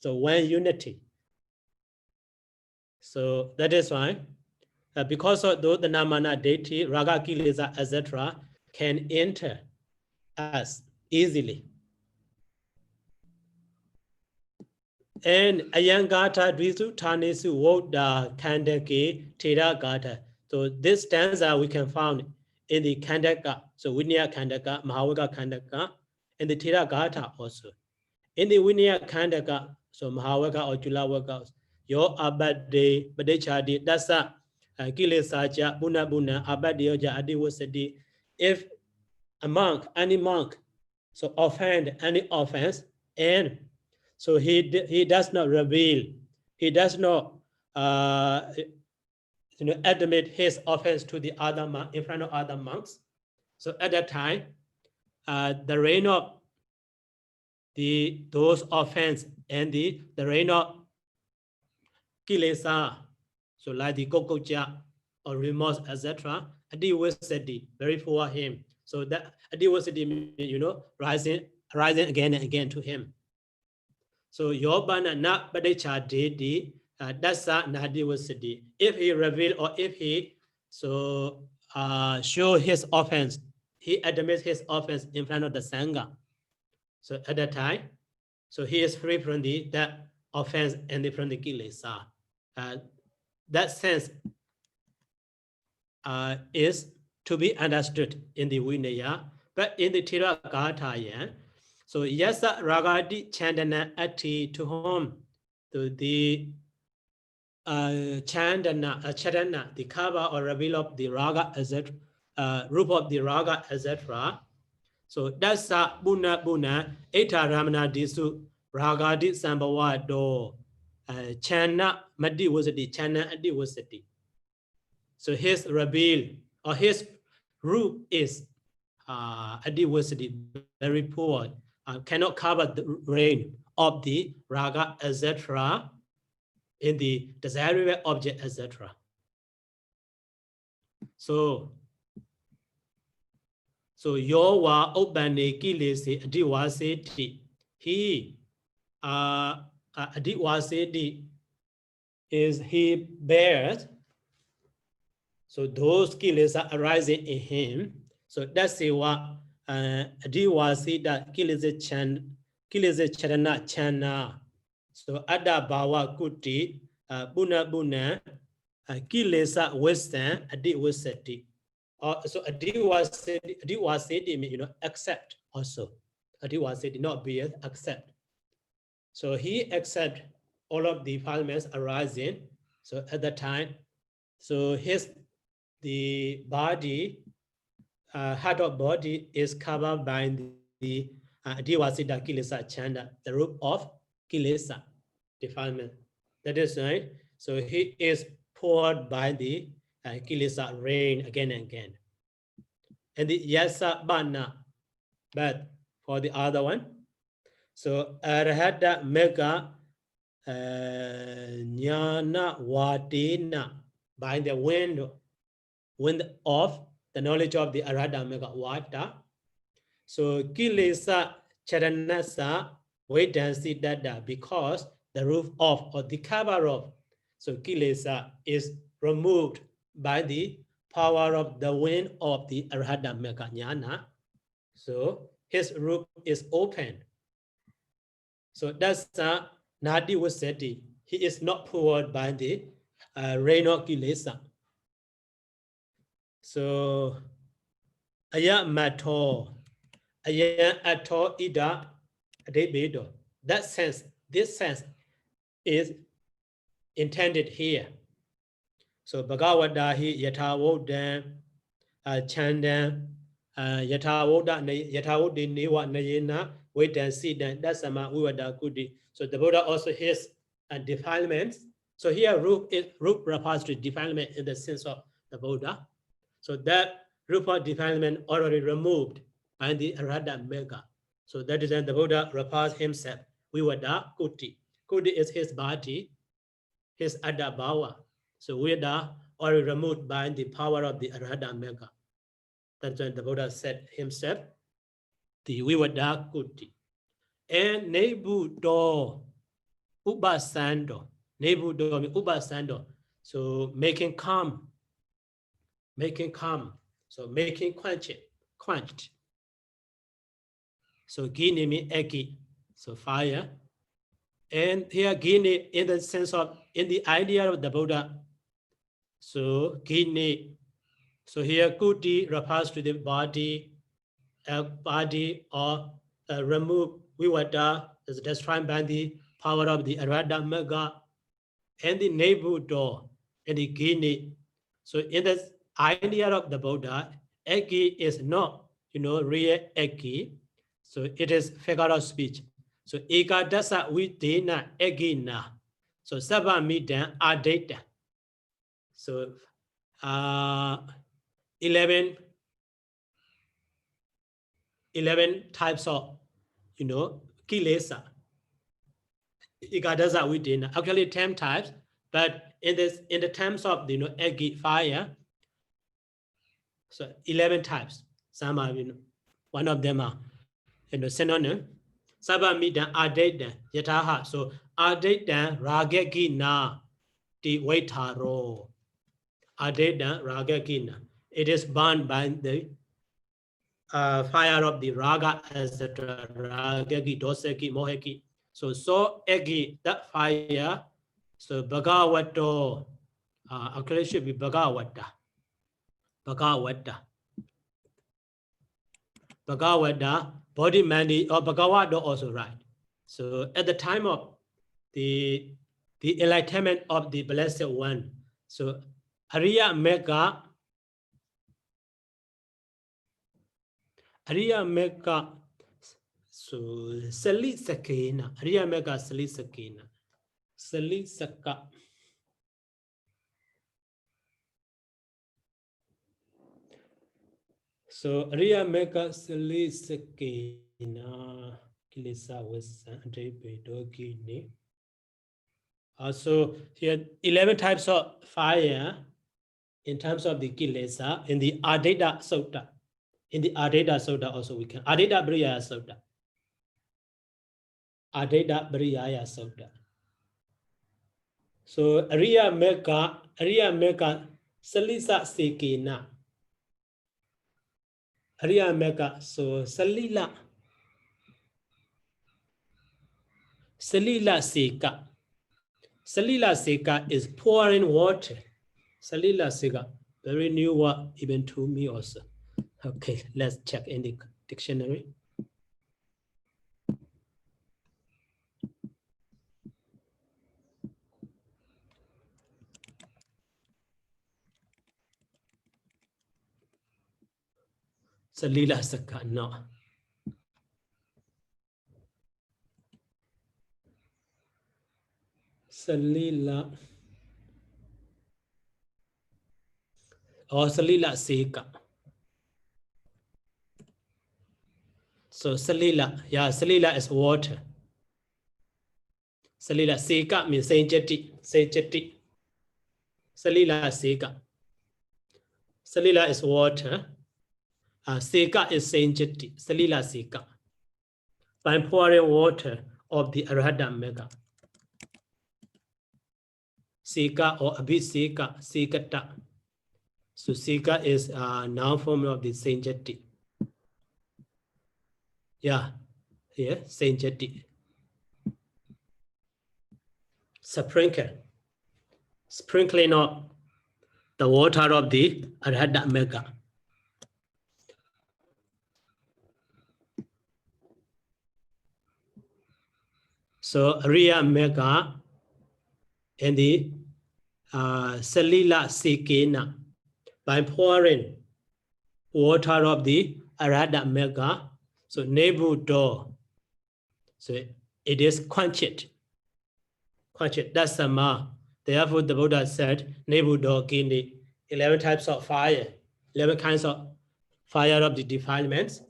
one unity. So that is why. Because of the Namana deity, Raga, Kilesa, etc., can enter us easily. And Ayangata Drisu Tanesu Woda Kandake Tera Gata. So this stanza we can find in the Kandaka, so Vinaya Kandaka, Mahavaga Kandaka, and the Tera Gata also. In the Vinaya Kandaka, so Mahavaga or Julavaga, your Abade, Badechadi, Dasa. Kilesaja, Buna, Abadioja, Adiwasadi. If a monk, any monk, so offend any offense, and so he does not reveal, he does not admit his offense to the other monk in front of other monks. So at that time, the reign of those offense and the reign of kilesa, so like the kokoja or remorse, etc. Adiwasati, very for him. So that adiwasati, rising again and again to him. So yobana na padicha dedi, that's a nadiwasati. If he reveal or if he show his offense, he admits his offense in front of the Sangha. So at that time, so he is free from that offense and from the kilesa. That sense is to be understood in the Vinaya, but in the Tira Gāthā, so yasa ragadi chandana ati to whom to the chandana, charana, the cover or reveal of the raga, etc., root of the raga, etc. So that's a buna eta ramana disu ragadi sambhawa do chana madi was the chana adi was the. So his reveal or his root is adversity, very poor, cannot cover the rain of the raga, etc. in the desirable object, etc. So yowa opane kilesi adiwaseti. He adiwaseti is he bears. So those kills are arising in him. So that's what adiwasita kills charana chana. So ada bawa kuti buna kilesa western adiwasati. So adiwasati accept also. Adiwasati not be accept. So he accept all of the defilements arising. So at that time, so the body, heart of body is covered by the adiwasita kilesa chanda, the root of kilesa defilement. That is right. So he is poured by the kilesa rain again and again. And the yasa bana, but for the other one, so arahata mega jnana vadena, by the wind of the knowledge of the arahata mega vata. So kilesa charanasa vedansi dada, because the roof of or the cover of, so kilesa is removed by the power of the wind of the arahata mega jnana. So his roof is open. So that's nadi wasati. He is not poured by the rain of kilesa. So aya mato, aya ato ida adebedo. That sense, this sense is intended here. So Bhagavata hi yathavodam chandam yathavodhi niwa nayena vedan siddham dasama vivada kuti. So the Buddha also has defilements. So here root refers to defilement in the sense of the Buddha. So that rupa defilement already removed by the arahata mega. So that is when the Buddha refers himself. Vivada kuti. Kuti is his body, his adda bhava. So Vivada already removed by the power of the arahata mega. That's when the Buddha said himself, the Vivada kuti. And nebudo upasando. Nebudo upasando. So making calm. So making quenched. So gini means eki, so fire. And here gini in the sense of, in the idea of the Buddha. So gini, so here kuti refers to the body or remove vivada, is destroyed by the power of the arahata mega, and the nebudo and the gini. So in the idea of the Buddha, eki is not, real eki. So it is figure of speech. So ekadasa videna egina. So sabamidan adeta. So 11 types of, kilesa. Ekadasa videna. Actually 10 types, But in the terms of the egg fire, so 11 types. Some are one of them are synonym. Sabamidan adaitan yataha. So adaitan ragagina di waitaro. Adaitan ragagina. It is burned by the fire of the raga, etc. Ragagi, doseki, moheki. So eggi, that fire. So bhagavato. Actually, it should be bhagavata. Bhagavata. Bhagavata, body mani, or Bhagavata also right. So at the time of the enlightenment of the Blessed One, so Ariya Mega, so Sali Sakena, Ariya Mega Sali Sakena, Sali Saka. So Ariya Mega Sali Sakena, Kilisa was Andrei. So here 11 types of fire in terms of the kilesa in the Advaita Sutta. In the Advaita Sutta also we can. Advaita Briyaya Sutta. Advaita Briyaya Sutta. So Ariya Meka Salisa Sekena. Ariya Meka, so Salila Seka. Salila Seka is pouring water. Salila Seka, very new word even to me also. Okay, let's check in the dictionary. Salila Saka, no. Salila. Or Salila Seka. So Salila, yeah, Salila is water. Salila Seka means Sainjati. Salila Seka. Salila is water. Seka is Sainjati. Salila Seka. By pouring water of the Arhata Mega. Seka or Abhiseka, Sekata. So Seka is a noun form of the Sainjati. Yeah, here, Sainjati. Sprinkling of the water of the Arhata Mega. So Ariya Mega and the Salila Sekena, by pouring water of the Arhata Mega, so Nebudo, so it is quenched. That's Sama. Therefore, the Buddha said, Nebudo Gini, 11 types of fire, 11 kinds of fire of the defilements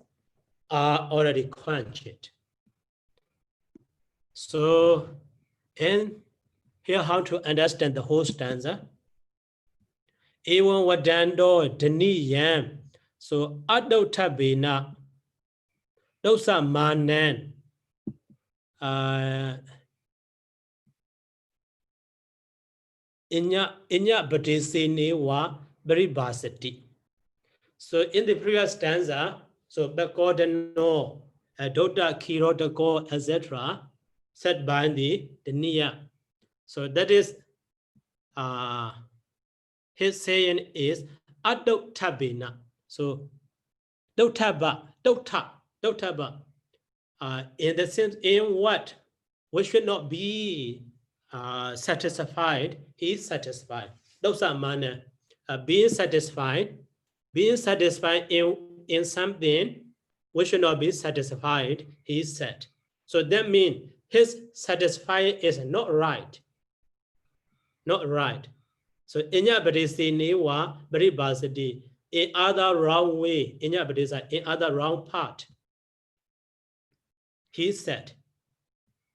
are already quenched. So, and here how to understand the whole stanza. Ewan Wadando Dhaniyasuttaṃ. So Adautabena Dosa Manan Inya Badesene wa Baribasati. So in the previous stanza, so Bakodano, Dota Kirotako, etc., said by the Dhaniya. So that is his saying is Adautabena. So Dotaba. In the sense, in what we should not be satisfied, he is satisfied. Those are manner. Being satisfied in something, we should not be satisfied, he said. So that means his satisfying is not right. Not right. So inya badisi niwa baribasati, in other wrong way, inya badisa, in other wrong part. He said,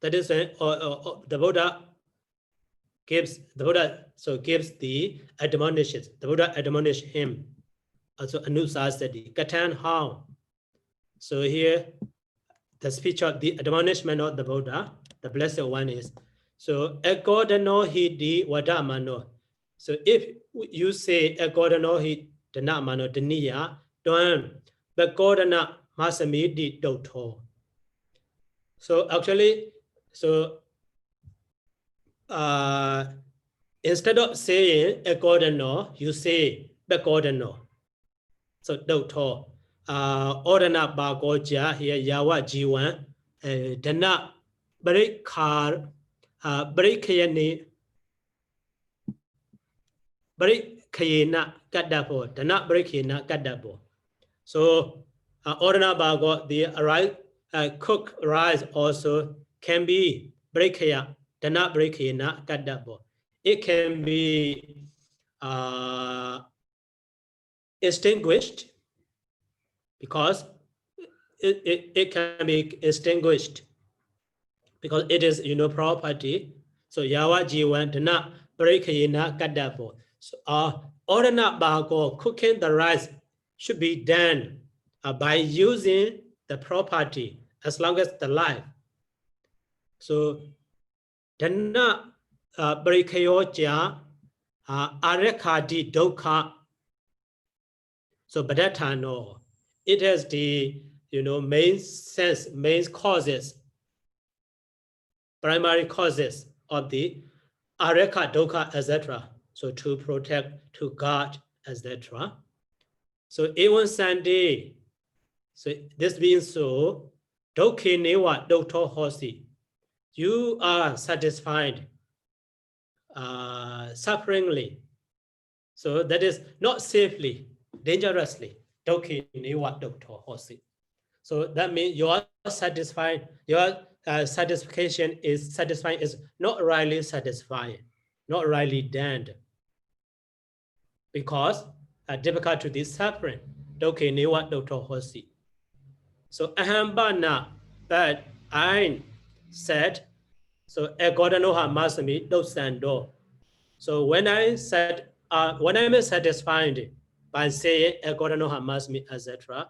that is the Buddha gives the Buddha, so gives the admonitions. The Buddha admonished him. Also anusasati. Katan how? So here the speech of the admonishment of the Buddha, the blessed one is, so akodano hidi wadamano. So if you say akodano hidi danamano daniya, don't bekodana masamidi doto. So actually, so instead of saying akodano, you say bekodano. So doto. Ordana bagoja here yawa jiwan dana break car break kayani break kayena kadapo dana break kayena kadapo. So ordana bago the rice cook rice also can be break kaya dana break kayena kadapo. It can be extinguished because it can be extinguished because it is property. So yawa jiwan dana breakina kadapo. So ordinary bago cooking the rice should be done by using the property as long as the life. So dana breakayo ja arekadi dokha. So badatano, it has the main sense, main causes, primary causes of the areka, dukkha, etc. So to protect, to guard, etc. So even Sunday, so this means so, dokhe newa dokto hosi, you are satisfied sufferingly. So that is not safely, dangerously. Dokhe newa dokto hosi. So that means you are satisfied, your satisfaction is satisfying, is not really satisfying, not really done. Because difficult to this suffering. Dokhe newa dokto hosi. So ahambana, but I said, so egodanoha masami dosando. So when I said, when I'm satisfied by saying egodanoha masami, etc.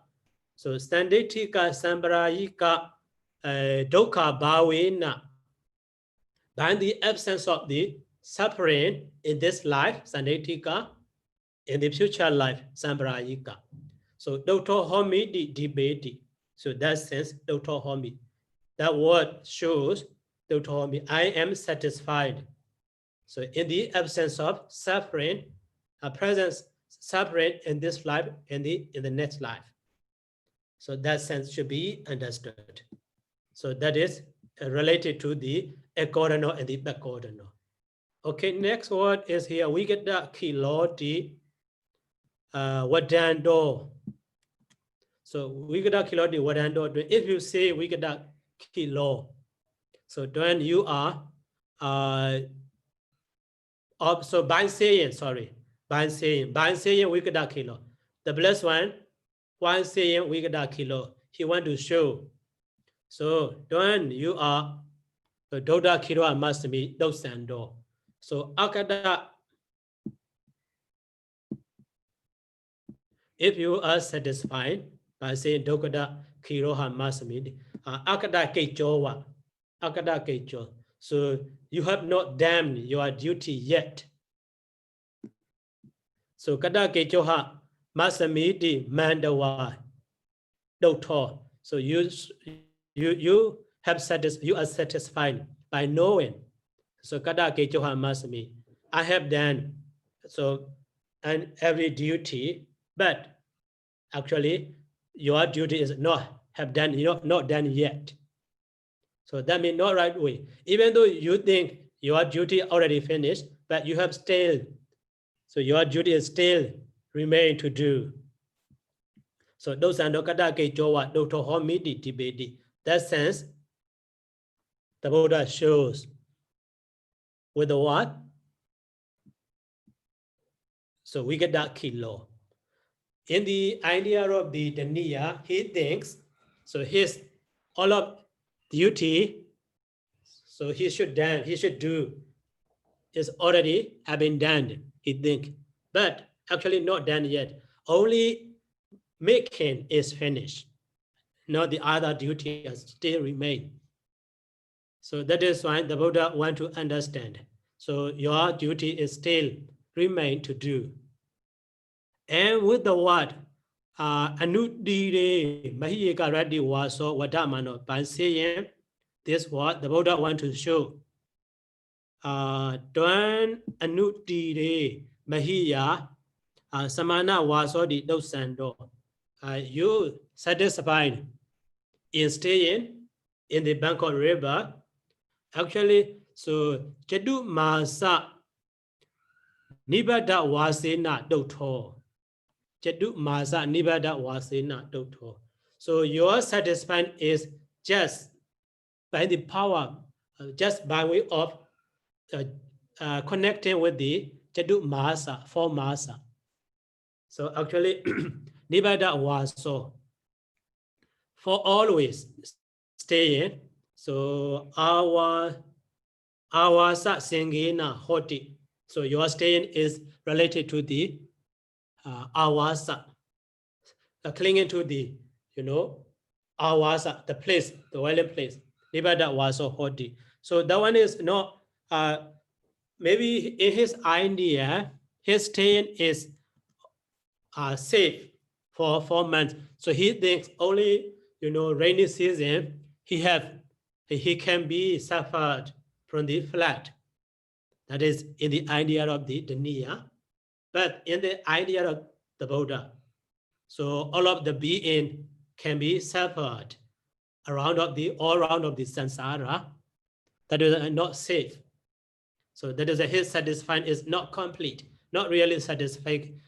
So sanditika sambarayika dukkha bhavena, by the absence of the suffering in this life, sanditika, in the future life, sambarayika. So Dr. Homi debate. So that sense, Dr. Homi. That word shows Dr. Homi, I am satisfied. So in the absence of suffering, presence suffering in this life, in the next life. So that sense should be understood. So that is related to the ekodano and the bakodano. Okay, next word is here. We get the kiloti wadando. So we get a kiloti wadando. If you say we get a kilo, so then you are so by saying we get a kilo. The blessed one saying we get a kilo. He want to show. So then you are the doda kilo must be dosando. So akada, if you are satisfied by saying dokada kiroha masami, akada kechowa, akada kecho. So you have not done your duty yet. So kada kechoha masamidi mandawa doktor. So you are satisfied by knowing. So kada kechoha masami, I have done so and every duty, but actually your duty is not done yet. So that means not right way. Even though you think your duty already finished, but you have still, so your duty is still remain to do. So those are no kada kechowa dokto homidi tibedi. That sense, the Buddha shows with the what? So we get that kilo. In the idea of the dhaniya, he thinks, so his all of duty, so he should do is already have been done, he think, but actually not done yet. Only making is finished. Now the other duties still remain. So that is why the Buddha want to understand. So your duty is still remain to do. And with the word anudire mahiyekarati waso vadamano by saying this word, the Buddha want to show Dwan anudire mahiya samana waso di dosando. You satisfied in staying in the bank of river. Actually, so Chadu Masa Nibada Wasena Doto. Chadu Masa Nibada Wasena Doto. So your satisfaction is just by the power, just by way of connecting with the Chadu Masa, four Masa. So actually, Nibada Waso for always staying. So our singina hoti. So your staying is related to the awasa, clinging to the, awasa, the place, the dwelling place. Nibada waso hoti. So that one is not, maybe in his idea, his staying is safe for 4 months. So he thinks only, rainy season, he can be suffered from the flood. That is in the idea of the Dhaniya, but in the idea of the Buddha. So all of the being can be suffered all around of the samsara. That is not safe. So that is his satisfying is not complete, not really satisfying.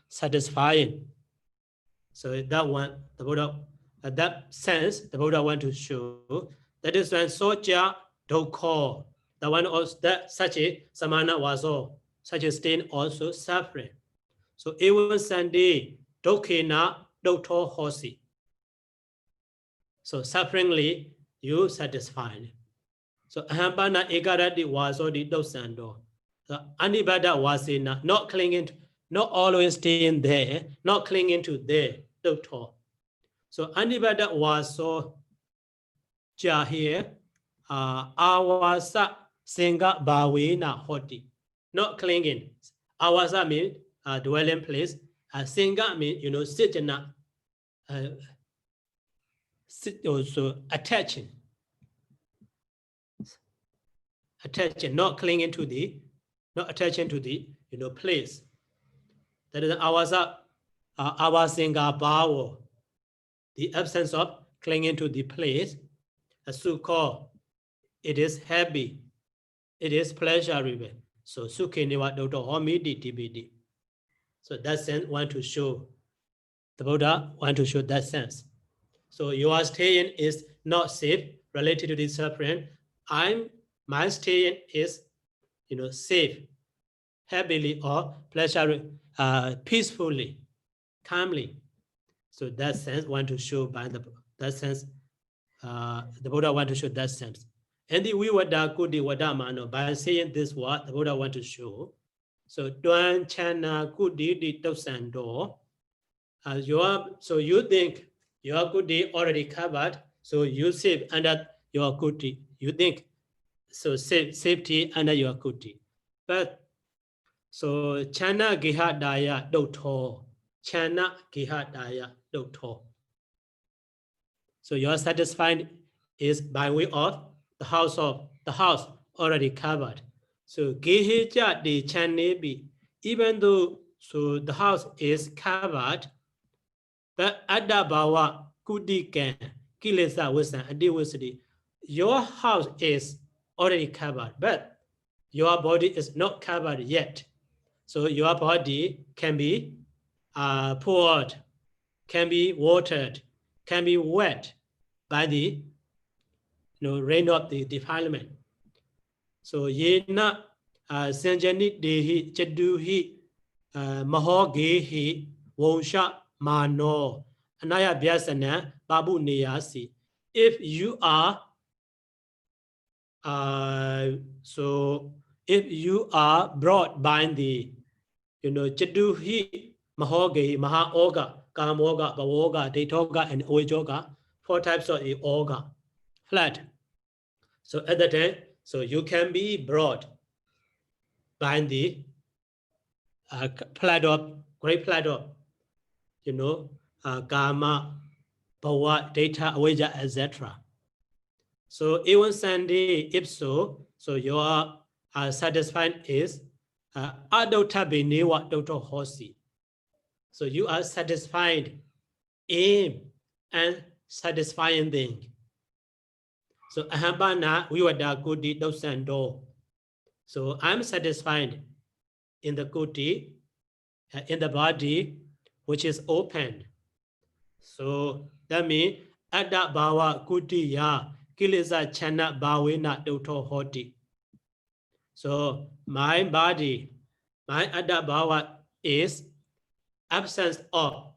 So that one, the Buddha, that sense, the Buddha want to show. That is when soja don't call. The one also that such a samana waso, such a stain also suffering. So even Sunday, dokena dokto hosi. So sufferingly, you satisfied. So ahambana egarati waso di dosando. The anibada wasina, not clinging to, not always staying there, not clinging to there, dokto. So anibada waso ja here, awasa singa bawina hoti, not clinging. Awasa means dwelling place. Singa means sitana, also attaching, not clinging to the, not attaching to the place. That is awasa awasinga bawo, the absence of clinging to the place. Sukho, it is happy, it is pleasurable. So sukhinewa dodo homidi tibidi. So that sense want to show, the Buddha want to show that sense. So your staying is not safe related to the suffering. My staying is safe, happily or pleasure, peacefully, calmly. So that sense want to show by that sense. The Buddha want to show that sense. And the Vivada Kudi Vadamano, by saying this word, the Buddha want to show. So Dwan Chana Kudi di Tosando. So you think your Kudi already covered, so you save under your Kudi. You think so safety under your Kudi. But so Chana Gihadaya Doto. Chana Gihadaya Doto. So your satisfied is by way of the house already covered. So Geheja de Chanebi, even though so the house is covered, but Adabawa Kudikan Kilesa Wisan Adiwasidi, your house is already covered, but your body is not covered yet. So your body can be poured, can be watered, can be wet by the rain of the defilement. So yena sanjani dehi chaduhi mahogehi wonsha mano anaya vyasana babu niyasi. If you are so if you are brought by the, Chaduhi, Mahogi, Maha Oga, Kamoga, Bawoga, Detoga, and Oijoga, 4 types of Oga, flat. So at that time, so you can be brought by the plateau, great plateau, Gama, Bawa, Data, Awaja, etc. So even Sandy, if so you are satisfied is Adota Benewa Doto Hosi. So you are satisfied in and satisfying thing. So Ahambana, we were the Kuti Dosando. So I'm satisfied in the Kuti, in the body, which is open. So that means Ada Bawa Kuti Ya Kilesa Chana Bawina Doto Hoti. So my body, my Ada Bawa is absence of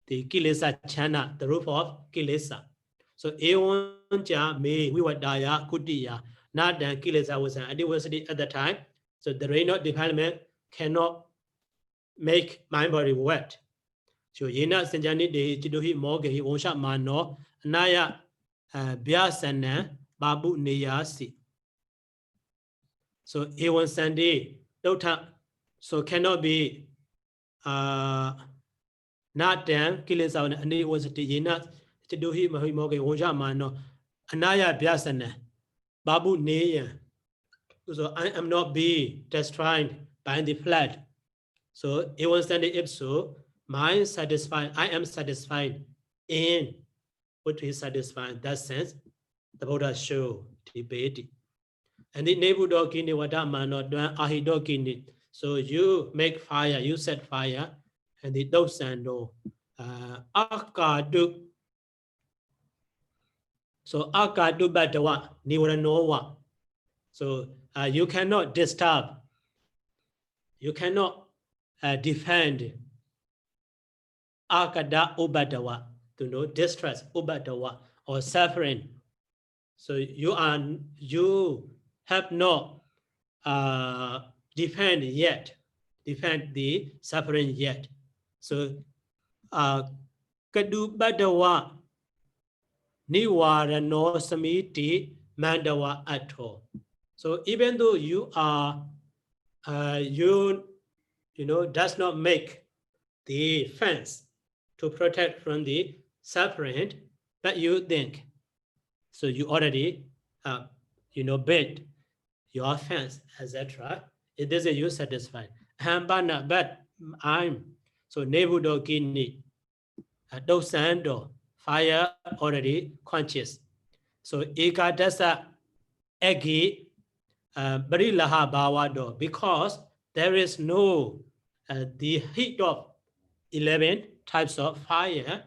the Kilesa Chana, the roof of Kilesa. So Eonja me we were Daya Kutiya, not than Kilesa was an adversity at the time. So the rain development cannot make my body wet. So Yena Sanjani de Chiduhi Mogi Wonsha Mano, Naya Biasana Babu Niyasi. So Ewan Sandy, so cannot be not then Kilesa and it was the Yena Chiduhi Mogi Wonsha Mano, Anaya Biasana Babu Niya. So I am not be destroyed by the flood. So it was then if so, I am satisfied in what is satisfied. In that sense, the Buddha show debate. And the Nebudoki ni Wadama no Ahidoki ni. So you make fire, you set fire, and the dosando Akadu. So Akadu Batawa, Niwaranova. So you cannot disturb, you cannot defend Akada Ubadawa, distress Ubadawa or suffering. So you have not defend the suffering yet. So Kadu Badawa Niwara no Samiti Mandawa Ato. So even though you are does not make the fence to protect from the suffering, but you think, so you already build your fence, etc. It is you satisfied. But I'm so Nebudo Gini Dosando fire already conscious. So Ikadasa Egi Barilaha Bawado, because there is no the heat of 11 types of fire.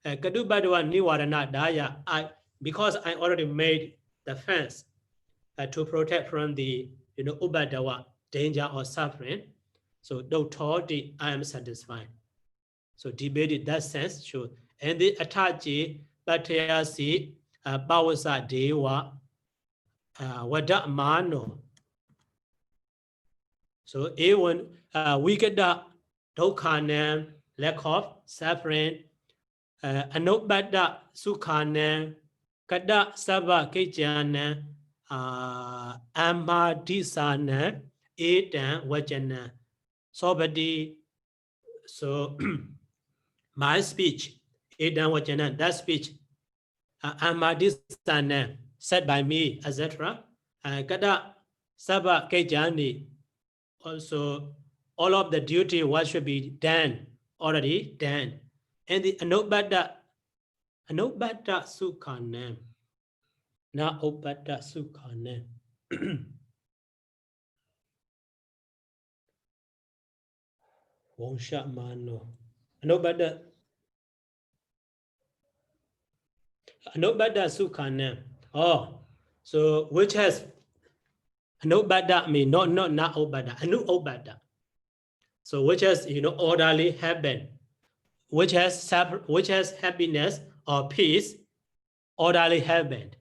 Kadubadwa Niwarana Daya, because I already made the fence to protect from the Ubadawa danger or suffering. So Dotodi, I am satisfied. So debated that sense, sure. And the Ataji Batayasi Bawasa Dewa Wada Mano. So even we get the Dokhanam, lack of suffering, Anobada Sukhanam, Kada Saba Kejana, Amadisana, Edan Wajana. Somebody, so my speech, Edan Wajana, that speech, Amadisana, said by me, etc. Kada Saba Kejani. Also, all of the duty what should be done, already done. And the Anobada Sukhanam. Na Obada Sukhanam. Wonsha Mano. Anobada Sukhanam. Oh, so which has Anobada mean not Obada, Anu Obada. So which has orderly heaven, which has happiness or peace, orderly heaven.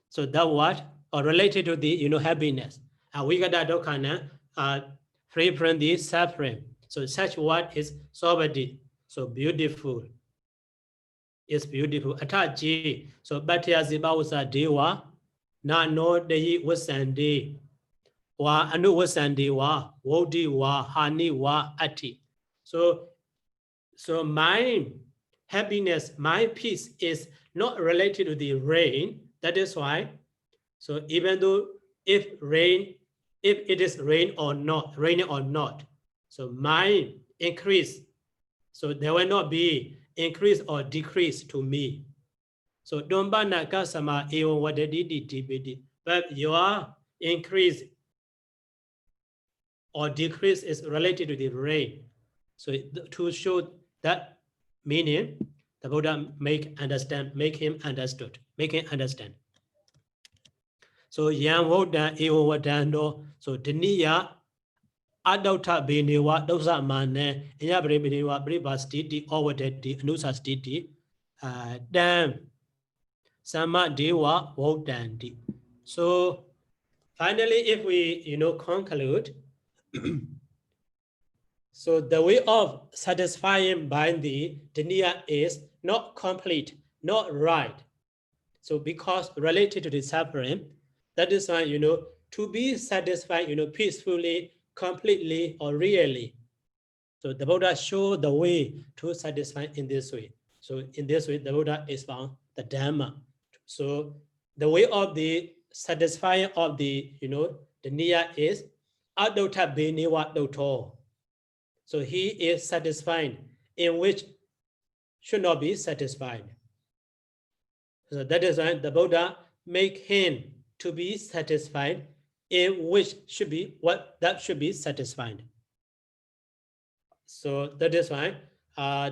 So that what or related to the happiness. Vigata dukkha, free from the suffering. So such word is sovereignty. So beautiful. It's beautiful. Ataji. So Bhatya Zibausa Dewa, na no deyi wasandi, wa anu wasandi wa, wodi wa, hani wa ati. So my happiness, my peace is not related to the rain. That is why. So even though if it is raining or not, so mine increase. So there will not be increase or decrease to me. So dombana kasama eon wadadidi tibidi. But your increase or decrease is related to the rain. So to show that meaning, the Buddha make him understood. So yang wodan eon wadando. So daniya adauta benewa dosa mane inya benewa bribastiti owatati anusastiti dan sama dewa wodandi. So finally, if we conclude, so the way of satisfying by the daniya is not complete, not right. So because related to the suffering, that is why to be satisfied peacefully, completely or really. So the Buddha showed the way to satisfy in this way. So in this way, the Buddha is found the Dhamma. So the way of the satisfying of the the niya is adauta benewa dauto. So he is satisfied in which should not be satisfied. So that is why the Buddha make him to be satisfied in which should be that should be satisfied. So that is why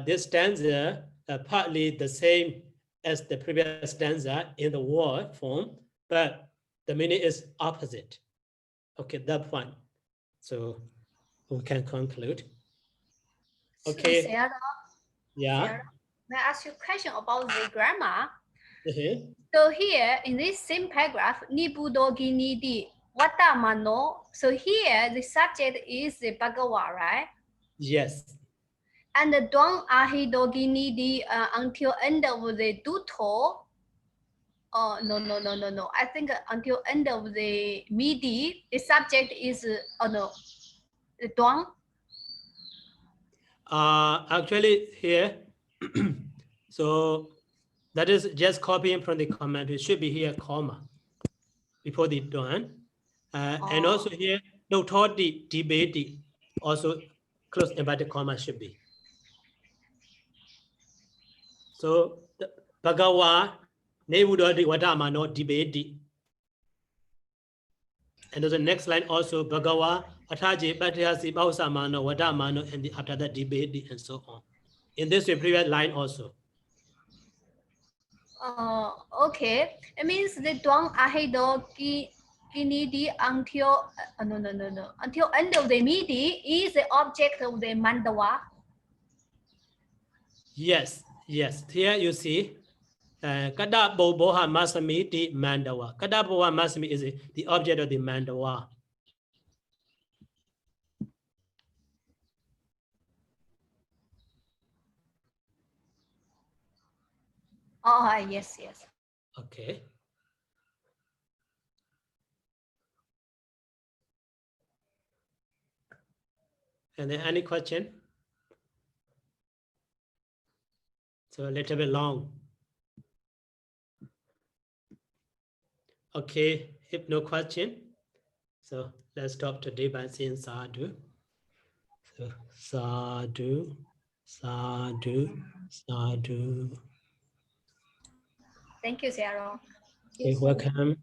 this stanza partly the same as the previous stanza in the word form, but the meaning is opposite. Okay, that point. So we can conclude. Okay. So, Sayadaw, yeah. May I ask you a question about the grammar? Uh-huh. So here in this same paragraph, Nibudogi Nidi Watamano. So here the subject is the Bhagawa, right? Yes. And the Dwang Ahidogi Nidi until end of the Duto. Oh no. I think until end of the midi, the subject is the Dwang. Actually here, so that is just copying from the comment. It should be here comma before the done, and also here no thought the debate also close inverted comma should be. So Bhagawa Nevudodi Wadama no debate. And the next line also Bhagawa Ataji Bhatyasi Bausamano Wadamano, and after that debate and so on. In this previous line also. Okay. It means the Dwang Ahido Kinidi until no. Until end of the midi is the object of the mandawa. Yes. Here you see Kada Boboha Masami di Mandawa. Kada Boha Masami is the object of the Mandawa. Oh, yes. Okay. And then any question? So a little bit long. Okay, if no question, so let's stop today by saying sadhu. So sadhu, sadhu, sadhu. Thank you, Sayadaw. Okay, welcome.